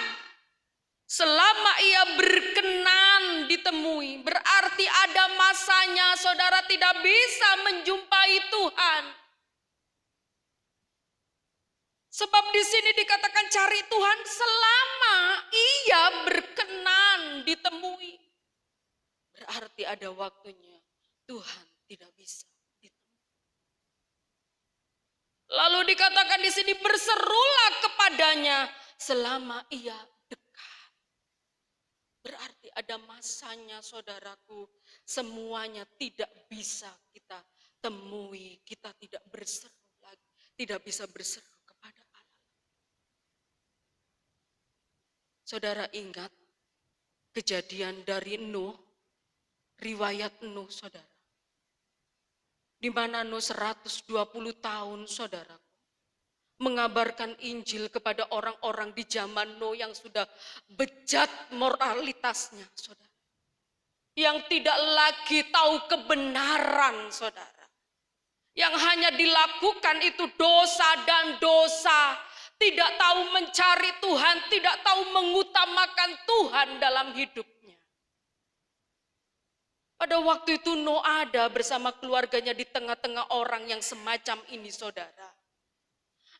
selama ia berkenan ditemui. Berarti ada masanya saudara tidak bisa menjumpai Tuhan. Sebab di sini dikatakan cari Tuhan selama ia berkenan ditemui. Berarti ada waktunya Tuhan tidak bisa ditemui. Lalu dikatakan di sini berserulah kepadanya selama ia dekat. Berarti ada masanya saudaraku, semuanya tidak bisa kita temui, kita tidak berseru lagi, tidak bisa berseru kepada Allah. Saudara ingat kejadian dari Nuh, riwayat Nuh saudara. Di mana Nuh 120 tahun saudara mengabarkan Injil kepada orang-orang di zaman Nuh yang sudah bejat moralitasnya saudara. Yang tidak lagi tahu kebenaran saudara. Yang hanya dilakukan itu dosa dan dosa. Tidak tahu mencari Tuhan, tidak tahu mengutamakan Tuhan dalam hidupnya. Pada waktu itu Nuh ada bersama keluarganya di tengah-tengah orang yang semacam ini saudara.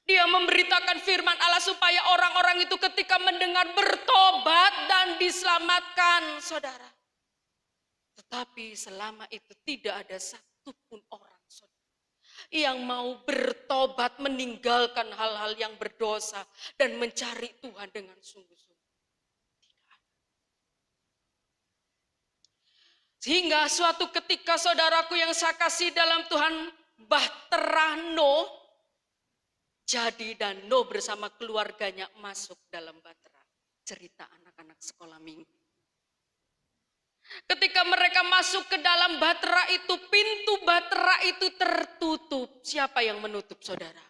Dia memberitakan firman Allah supaya orang-orang itu ketika mendengar bertobat dan diselamatkan saudara. Tetapi selama itu tidak ada satupun orang saudara yang mau bertobat meninggalkan hal-hal yang berdosa dan mencari Tuhan dengan sungguh-sungguh. Sehingga suatu ketika saudaraku yang saya kasih dalam Tuhan, bahtera Nuh jadi dan Nuh bersama keluarganya masuk dalam bahtera. Cerita anak-anak sekolah minggu. Ketika mereka masuk ke dalam bahtera itu, pintu bahtera itu tertutup. Siapa yang menutup saudara?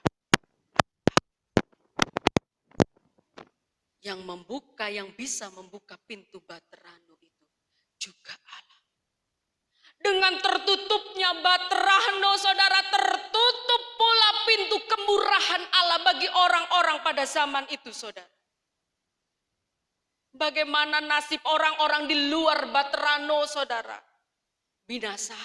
Yang membuka, yang bisa membuka pintu bahtera Nuh itu juga Allah. Dengan tertutupnya bahtera Nuh saudara, tertutup pula pintu kemurahan Allah bagi orang-orang pada zaman itu saudara. Bagaimana nasib orang-orang di luar bahtera Nuh saudara? Binasa.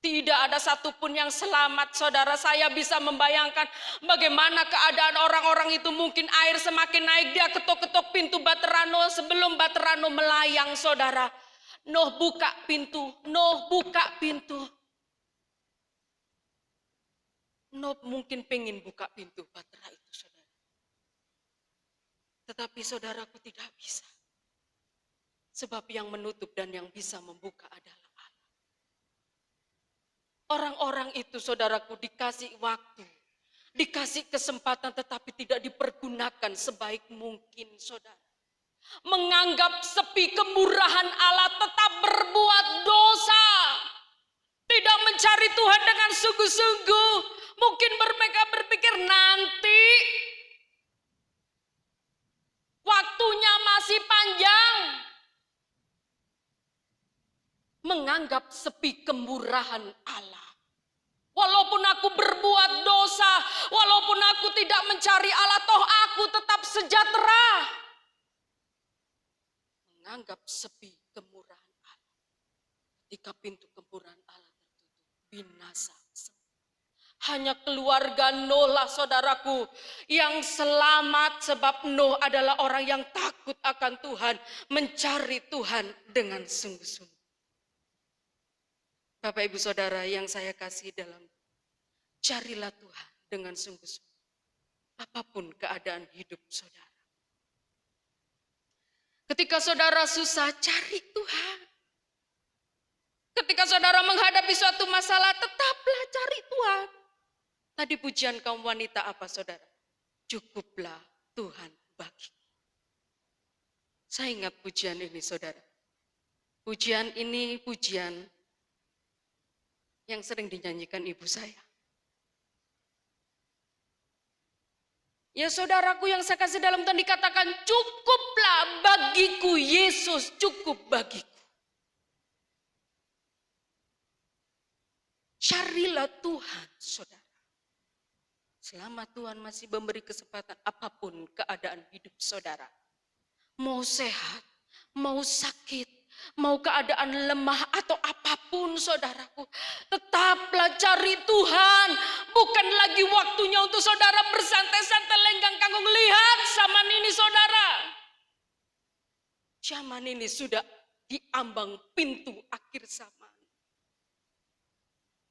Tidak ada satupun yang selamat saudara. Saya bisa membayangkan bagaimana keadaan orang-orang itu. Mungkin air semakin naik, dia ketuk-ketuk pintu bahtera Nuh sebelum bahtera Nuh melayang saudara. Nuh buka pintu, Nuh buka pintu. Nuh mungkin pengen buka pintu bahtera itu saudara. Tetapi saudaraku tidak bisa. Sebab yang menutup dan yang bisa membuka adalah Allah. Orang-orang itu saudaraku dikasih waktu, dikasih kesempatan tetapi tidak dipergunakan sebaik mungkin saudara. Menganggap sepi kemurahan Allah, tetap berbuat dosa. Tidak mencari Tuhan dengan sungguh-sungguh. Mungkin mereka berpikir nanti waktunya masih panjang. Menganggap sepi kemurahan Allah. Walaupun aku berbuat dosa, walaupun aku tidak mencari Allah, toh aku tetap sejahtera. Menganggap sepi kemurahan Allah. Ketika pintu kemurahan Allah tertutup, binasa semua. Hanya keluarga Nuh lah saudaraku yang selamat, sebab Nuh adalah orang yang takut akan Tuhan, mencari Tuhan dengan sungguh-sungguh. Bapak Ibu Saudara yang saya kasih dalam, carilah Tuhan dengan sungguh-sungguh. Apapun keadaan hidup saudara. Ketika saudara susah, cari Tuhan. Ketika saudara menghadapi suatu masalah, tetaplah cari Tuhan. Tadi pujian kaum wanita apa saudara? Cukuplah Tuhan bagiku. Saya ingat pujian ini saudara. Pujian ini pujian yang sering dinyanyikan ibu saya. Ya saudaraku yang saya kasih dalam Tuhan, dikatakan cukuplah bagiku Yesus, cukup bagiku. Carilah Tuhan saudara. Selama Tuhan masih memberi kesempatan, apapun keadaan hidup saudara. Mau sehat, mau sakit, mau keadaan lemah atau apapun saudaraku. Tetaplah cari Tuhan. Bukan lagi waktunya untuk saudara bersantai-santai lenggang kangkung. Lihat zaman ini saudara. Zaman ini sudah diambang pintu akhir zaman.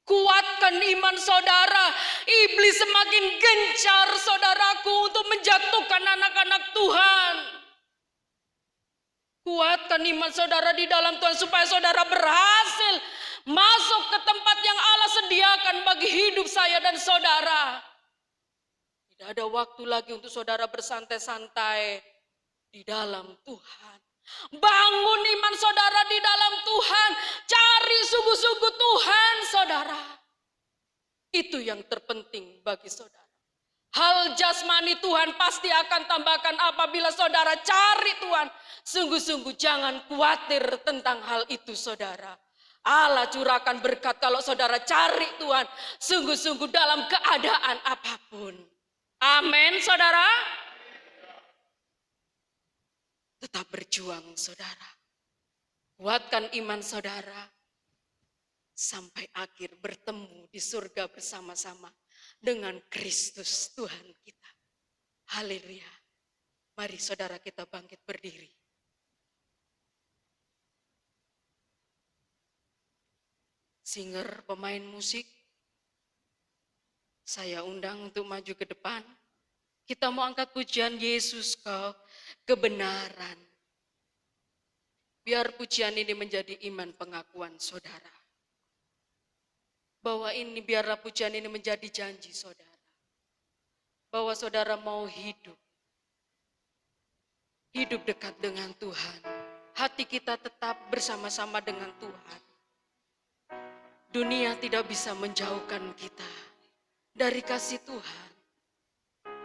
Kuatkan iman saudara. Iblis semakin gencar saudaraku untuk menjatuhkan anak-anak Tuhan. Kuatkan iman saudara di dalam Tuhan supaya saudara berhasil masuk ke tempat yang Allah sediakan bagi hidup saya dan saudara. Tidak ada waktu lagi untuk saudara bersantai-santai. di dalam Tuhan. Bangun iman saudara di dalam Tuhan. Cari sungguh-sungguh Tuhan saudara. Itu yang terpenting bagi saudara. Hal jasmani Tuhan pasti akan tambahkan apabila saudara cari Tuhan. Sungguh-sungguh jangan khawatir tentang hal itu saudara. Allah curahkan berkat kalau saudara cari Tuhan. Sungguh-sungguh dalam keadaan apapun. Amin saudara. Tetap berjuang saudara. Kuatkan iman saudara. Sampai akhir bertemu di surga bersama-sama dengan Kristus Tuhan kita. Haleluya. Mari saudara kita bangkit berdiri. Singer, pemain musik, saya undang untuk maju ke depan. Kita mau angkat pujian Yesus Kau kebenaran. Biar pujian ini menjadi iman pengakuan saudara. Bahwa ini biarlah pujian ini menjadi janji saudara. Bahwa saudara mau hidup. Hidup dekat dengan Tuhan. Hati kita tetap bersama-sama dengan Tuhan. Dunia tidak bisa menjauhkan kita dari kasih Tuhan.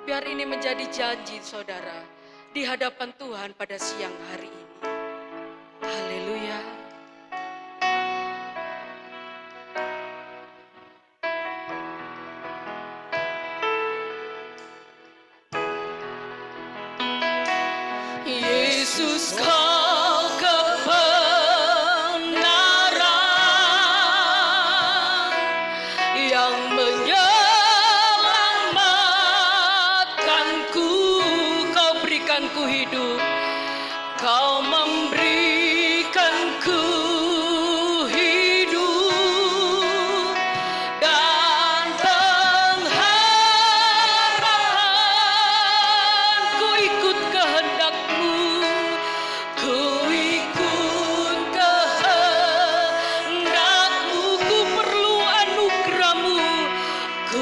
Biar ini menjadi janji saudara di hadapan Tuhan pada siang hari ini. Haleluya. Yesus Kau kebenaran yang menyelamatkanku, Kau berikanku hidup, Kau memberikanku hidup dan pengharapan. Ku ikut kehendak-Mu, ku ikut kehendak-Mu, ku perlu anugerah-Mu, ku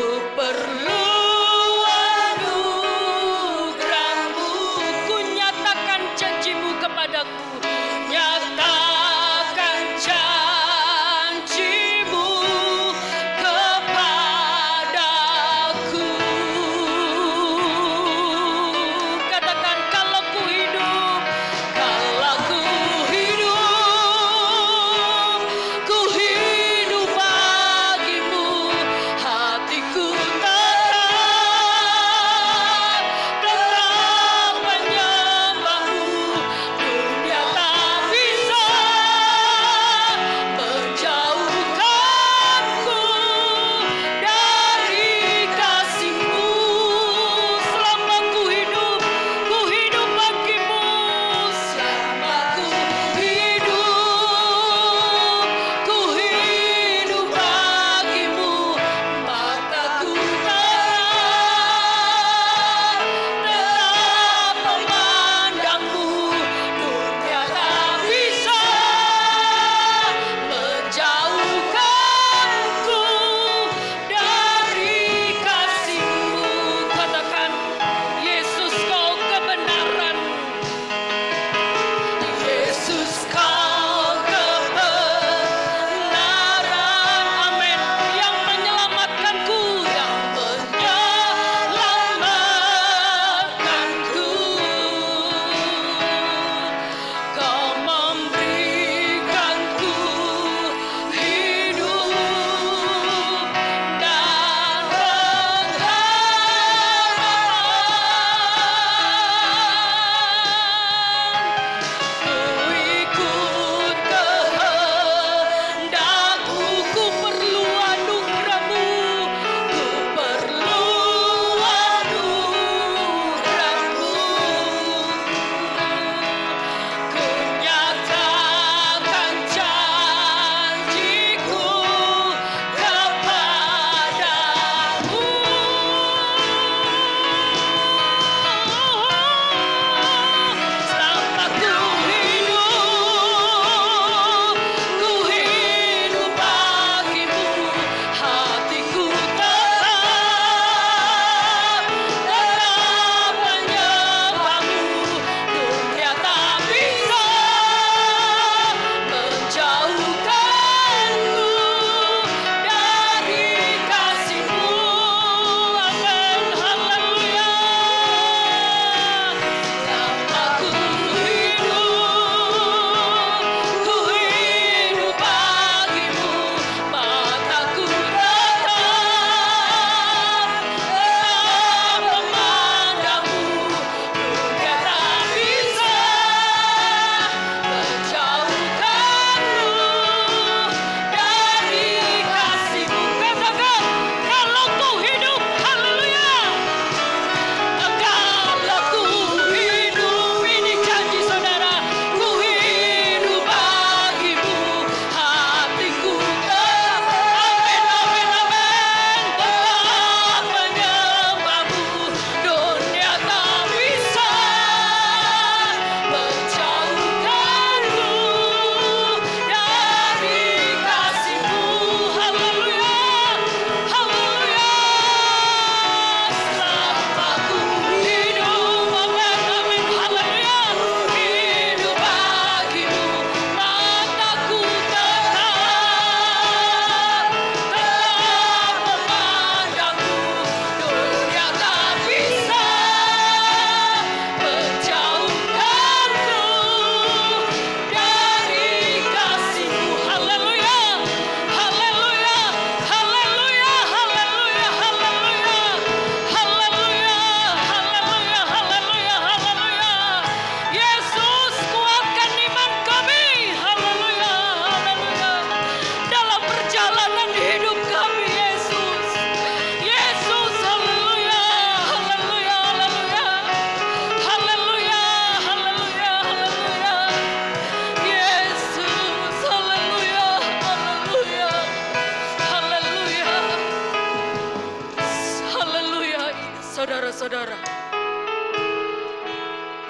Saudara-saudara,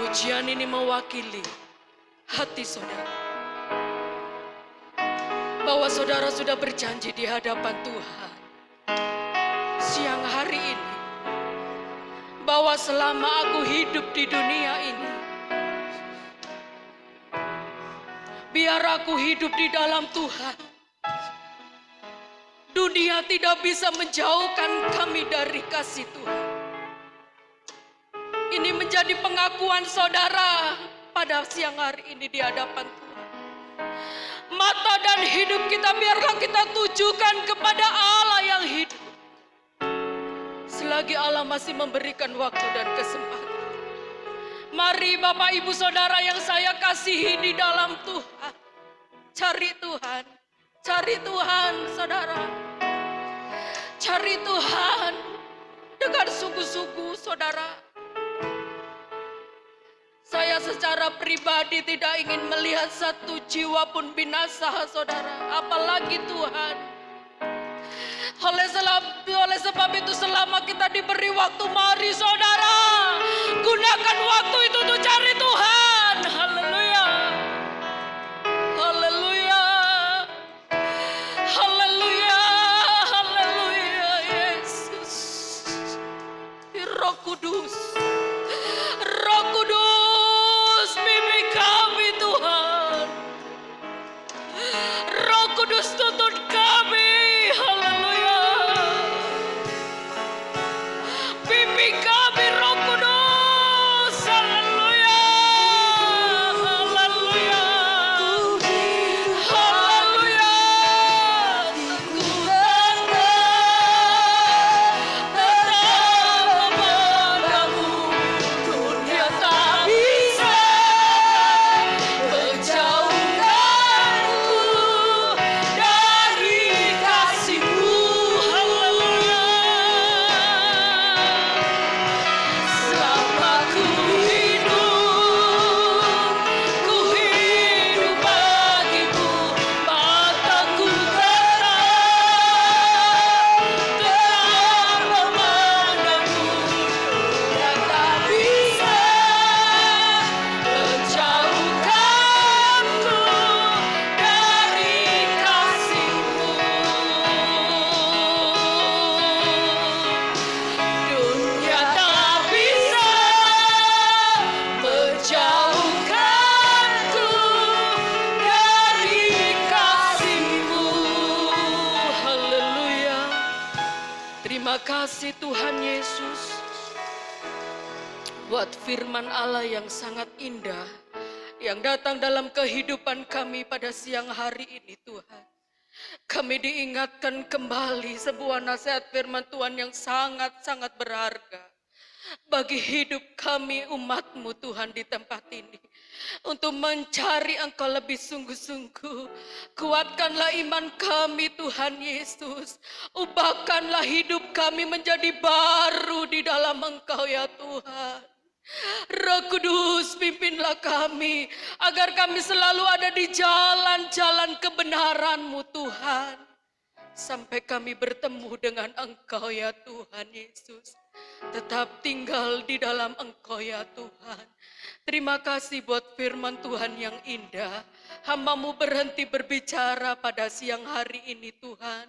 pujian ini mewakili hati saudara. Bahwa saudara sudah berjanji di hadapan Tuhan siang hari ini. Bahwa selama aku hidup di dunia ini, biar aku hidup di dalam Tuhan. Dunia tidak bisa menjauhkan kami dari kasih Tuhan. Ini menjadi pengakuan saudara pada siang hari ini di hadapan Tuhan. Mata dan hidup kita biarlah kita tujukan kepada Allah yang hidup. Selagi Allah masih memberikan waktu dan kesempatan. Mari Bapak Ibu Saudara yang saya kasihi di dalam Tuhan. Cari Tuhan. Cari Tuhan saudara. Cari Tuhan dengan sungguh-sungguh saudara. Saya secara pribadi tidak ingin melihat satu jiwa pun binasa saudara. Apalagi Tuhan. Oleh sebab itu selama kita diberi waktu, mari saudara gunakan waktu itu untuk cari Tuhan. Haleluya. Haleluya. Haleluya. Haleluya Yesus. Roh Kudus. Roh Kudus bimbing kami Tuhan. Roh Kudus tuntun kami. Haleluya. Bimbing kami Roh Kudus. Haleluya. Haleluya. Haleluya. Tetap memandangmu. Dunia tak bisa menjauhkanku dari kasih-Mu. Haleluya. Selama ku hidup bagimu. Mataku tetap memandangmu. Dunia tak bisa menjauhkanku dari kasih-Mu. Dunia tak bisa menjauhkanku dari kasih-Mu. Haleluya. Terima kasih Tuhan Yesus buat firman Allah yang sangat indah yang datang dalam kehidupan kami pada siang hari ini Tuhan. Kami diingatkan kembali sebuah nasihat firman Tuhan yang sangat-sangat berharga bagi hidup kami umat-Mu Tuhan di tempat ini. Untuk mencari Engkau lebih sungguh-sungguh. Kuatkanlah iman kami Tuhan Yesus. Ubahkanlah hidup kami menjadi baru di dalam Engkau ya Tuhan. Roh Kudus pimpinlah kami agar kami selalu ada di jalan-jalan kebenaran-Mu Tuhan. Sampai kami bertemu dengan Engkau ya Tuhan Yesus. Tetap tinggal di dalam Engkau ya Tuhan. Terima kasih buat firman Tuhan yang indah. Hamba-Mu berhenti berbicara pada siang hari ini Tuhan.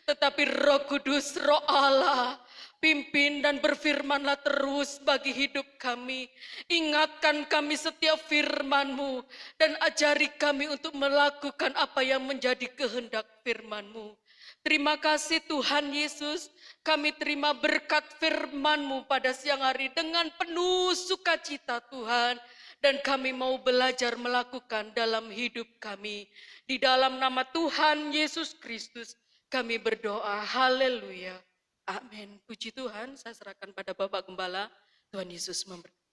Tetapi Roh Kudus, Roh Allah, pimpin dan berfirmanlah terus bagi hidup kami. Ingatkan kami setiap firman-Mu dan ajari kami untuk melakukan apa yang menjadi kehendak firman-Mu. Terima kasih Tuhan Yesus, kami terima berkat firman-Mu pada siang hari dengan penuh sukacita Tuhan. Dan kami mau belajar melakukan dalam hidup kami. Di dalam nama Tuhan Yesus Kristus kami berdoa, haleluya. Amin. Puji Tuhan, saya serahkan pada Bapak Gembala. Tuhan Yesus memberkati.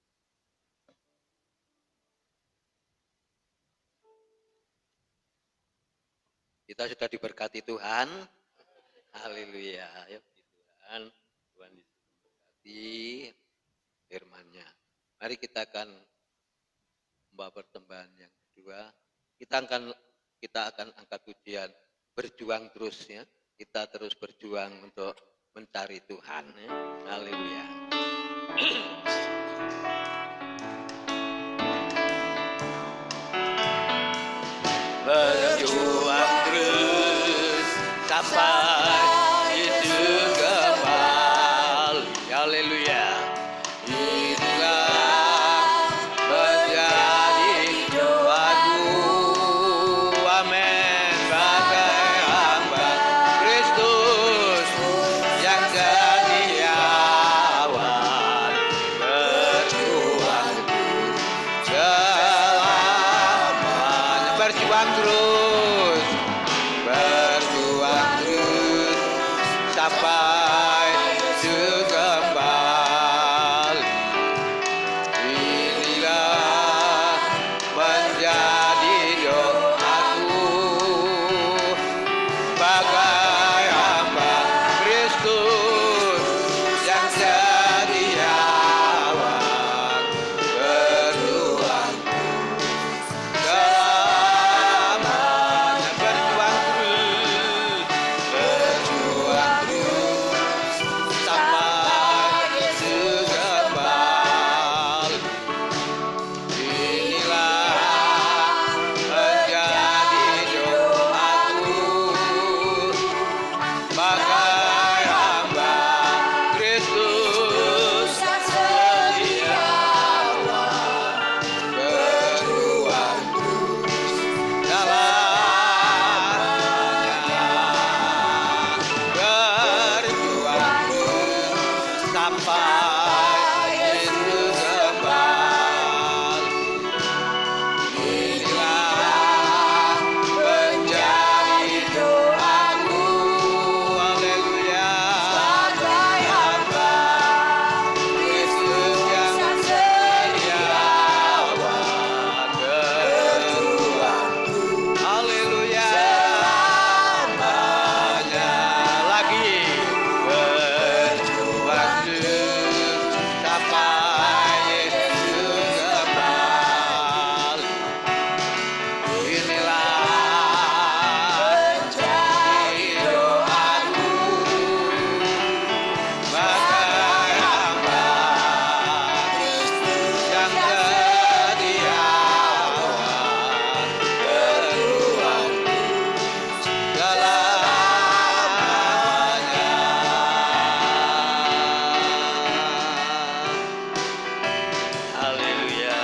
Kita sudah diberkati Tuhan. Haleluya. Ya Tuhan. Tuhan Yesus memberkati firman-Nya. Mari kita akan membawa persembahan yang kedua. Kita akan angkat pujian berjuang terus ya. Kita terus berjuang untuk mencari Tuhan. Ya. Haleluya. Berjuang terus sampai Yesus kembali. Haleluya. Inilah menjadi doaku. Amin. Bagai hamba Kristus yang setiawan, berjuang selamanya. Berjuang terus sampai Yesus kembali. Inilah menjadi doaku bagai hamba Kristus yang setiawan, berjuang selamanya. Berjuang terus sampai Yesus kembali. Inilah menjadi doaku bagai hamba Kristus setiawan, berjuang selamanya. Berjuang sampai Yesus kembali. Inilah menjadi doaku. Haleluya. Bagai hamba Kristus yang setiawan, berjuang. Haleluya. Selamanya. Lagi berjuang terus sampai Yesus kembali. Inilah menjadi doaku bagai hamba Kristus yang setiawan, berjuang selamanya. Haleluya.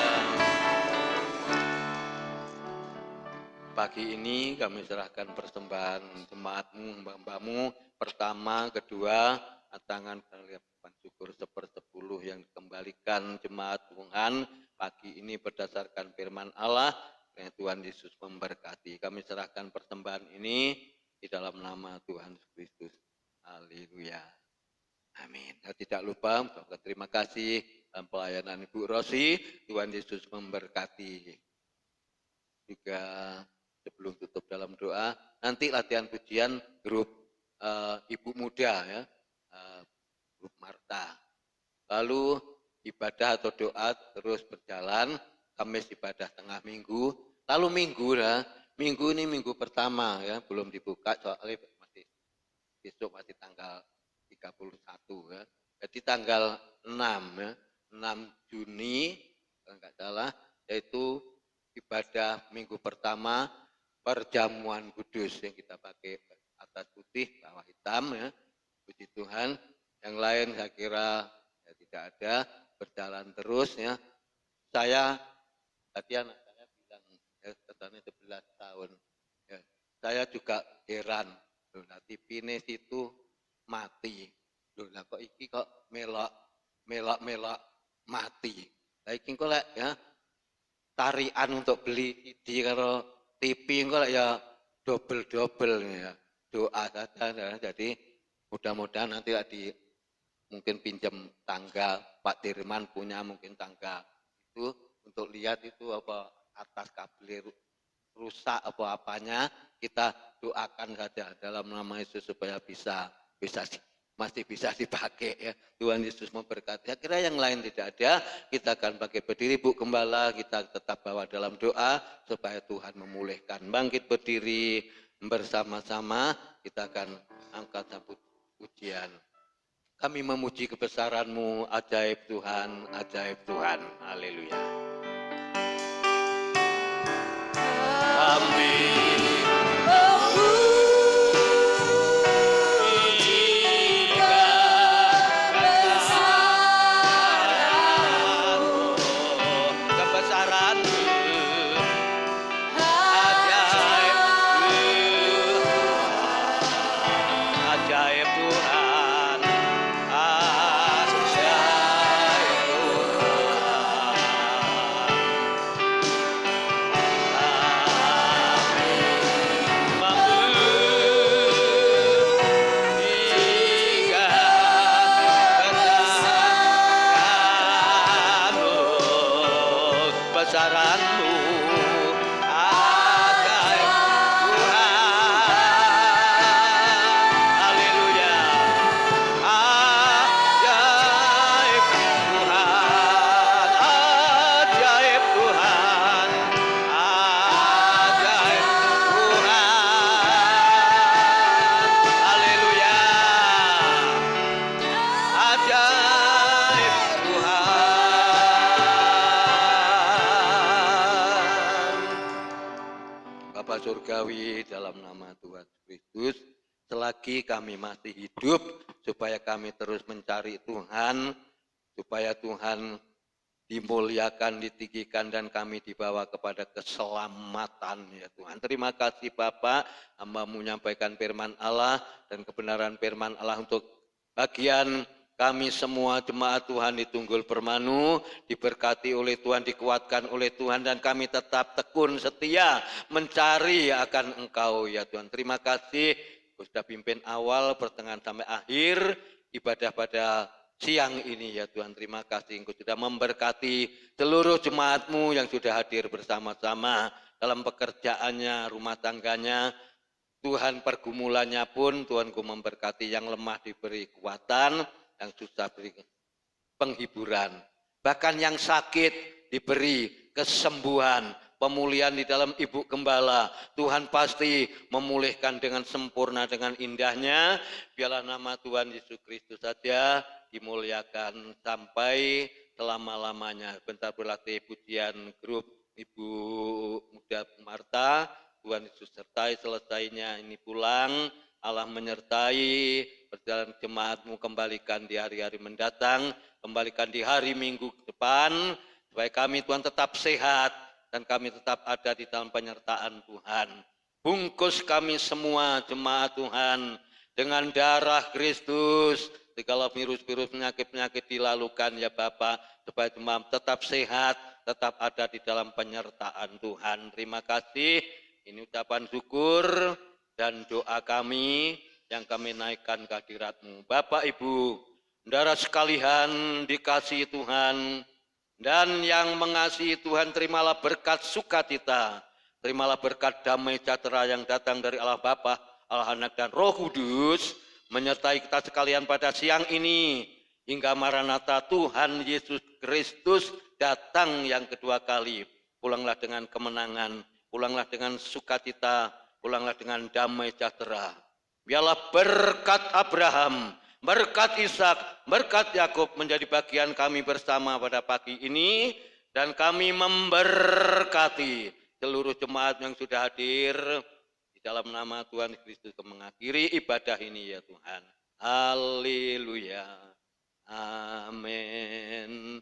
Pagi ini kami serahkan persembahan jemaatmu, mbak-mbakmu, pertama, kedua, tangan pengharapan syukur 1/10 yang dikembalikan jemaat Tuhan pagi ini berdasarkan firman Allah. Tuhan Yesus memberkati. Kami serahkan persembahan ini di dalam nama Tuhan Yesus Kristus. Haleluya. Amin. Tidak lupa mengucapkan terima kasih dalam pelayanan Ibu Rosi. Tuhan Yesus memberkati. Juga sebelum tutup dalam doa, nanti latihan pujian grup ibu muda ya, grup Marta. Lalu ibadah atau doa terus berjalan, Kamis ibadah tengah minggu, lalu minggu ini minggu pertama ya, belum dibuka soalnya masih besok masih tanggal 31 ya. Jadi tanggal 6 ya, 6 Juni kalau enggak salah, yaitu ibadah minggu pertama perjamuan kudus yang kita pakai atas putih bawah hitam ya. Puji Tuhan. Yang lain saya kira ya, tidak ada, berjalan terus ya. Saya tadi anak saya bilang ya, katanya 11 tahun ya. Saya juga heran loh, nah TV-ne situ mati loh, lah kok iki kok melok mati. Lah iki kok lek ya tarian untuk beli CD karo TV kok ya double ya. Doa saja ya. Jadi mudah-mudahan nanti di mungkin pinjam tangga Pak Dirman punya mungkin tangga itu untuk lihat itu apa atas kabel rusak apa apanya, kita doakan saja dalam nama Yesus supaya masih bisa dipakai ya. Tuhan Yesus memberkati. Saya kira yang lain tidak ada, kita akan pakai berdiri Bu Gembala, kita tetap bawa dalam doa supaya Tuhan memulihkan. Bangkit berdiri bersama-sama, kita akan angkat sabut pujian. Kami memuji kebesaran-Mu, ajaib Tuhan, ajaib Tuhan. Haleluya. Kami besaran-Mu, ajaib Tuhan. Haleluya. Ajaib Tuhan, ajaib Tuhan, ajaib Tuhan. Haleluya. Ajaib Tuhan. Bapa Surgawi, dalam nama Tuhan Kristus, selagi kami masih hidup, supaya kami terus mencari Tuhan, supaya Tuhan dimuliakan, ditinggikan, dan kami dibawa kepada keselamatan ya Tuhan. Terima kasih Bapak, hamba-Mu menyampaikan firman Allah dan kebenaran firman Allah untuk bagian kami semua jemaat Tuhan di Tunggul Permanu, diberkati oleh Tuhan, dikuatkan oleh Tuhan, dan kami tetap tekun setia mencari akan Engkau ya Tuhan. Terima kasih, sudah pimpin awal, pertengahan sampai akhir ibadah pada siang ini ya Tuhan. Terima kasih Engkau sudah memberkati seluruh jemaat-Mu yang sudah hadir bersama-sama dalam pekerjaannya, rumah tangganya. Tuhan, pergumulannya pun Tuhanku memberkati, yang lemah diberi kekuatan, yang susah beri penghiburan, bahkan yang sakit diberi kesembuhan, pemulihan di dalam Ibu Gembala. Tuhan pasti memulihkan dengan sempurna, dengan indahnya. Biarlah nama Tuhan Yesus Kristus saja dimuliakan sampai selama-lamanya. Bentar berlatih pujian grup Ibu Muda Marta. Tuhan Yesus sertai, selesainya ini pulang. Allah menyertai perjalanan jemaat-Mu, kembalikan di hari-hari mendatang, kembalikan di hari Minggu depan, supaya kami Tuhan tetap sehat dan kami tetap ada di dalam penyertaan Tuhan. Bungkus kami semua jemaat Tuhan dengan darah Kristus, segala virus-virus, penyakit-penyakit dilalukan ya Bapak, supaya jemaat tetap sehat, tetap ada di dalam penyertaan Tuhan. Terima kasih, ini ucapan syukur dan doa kami yang kami naikkan ke hadirat-Mu. Bapak, Ibu, saudara sekalian dikasihi Tuhan, dan yang mengasihi Tuhan, terimalah berkat sukacita, terimalah berkat damai sejahtera yang datang dari Allah Bapa, Allah Anak, dan Roh Kudus, menyertai kita sekalian pada siang ini, hingga Maranatha Tuhan Yesus Kristus datang yang kedua kali. Pulanglah dengan kemenangan, pulanglah dengan sukacita, pulanglah dengan damai sejahtera. Biarlah berkat Abraham, berkat Ishak, berkat Yakub menjadi bagian kami bersama pada pagi ini, dan kami memberkati seluruh jemaat yang sudah hadir di dalam nama Tuhan Kristus, mengakhiri ibadah ini ya Tuhan. Haleluya. Amin.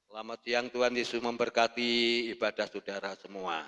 Selamat siang, Tuhan Yesus memberkati ibadah saudara semua.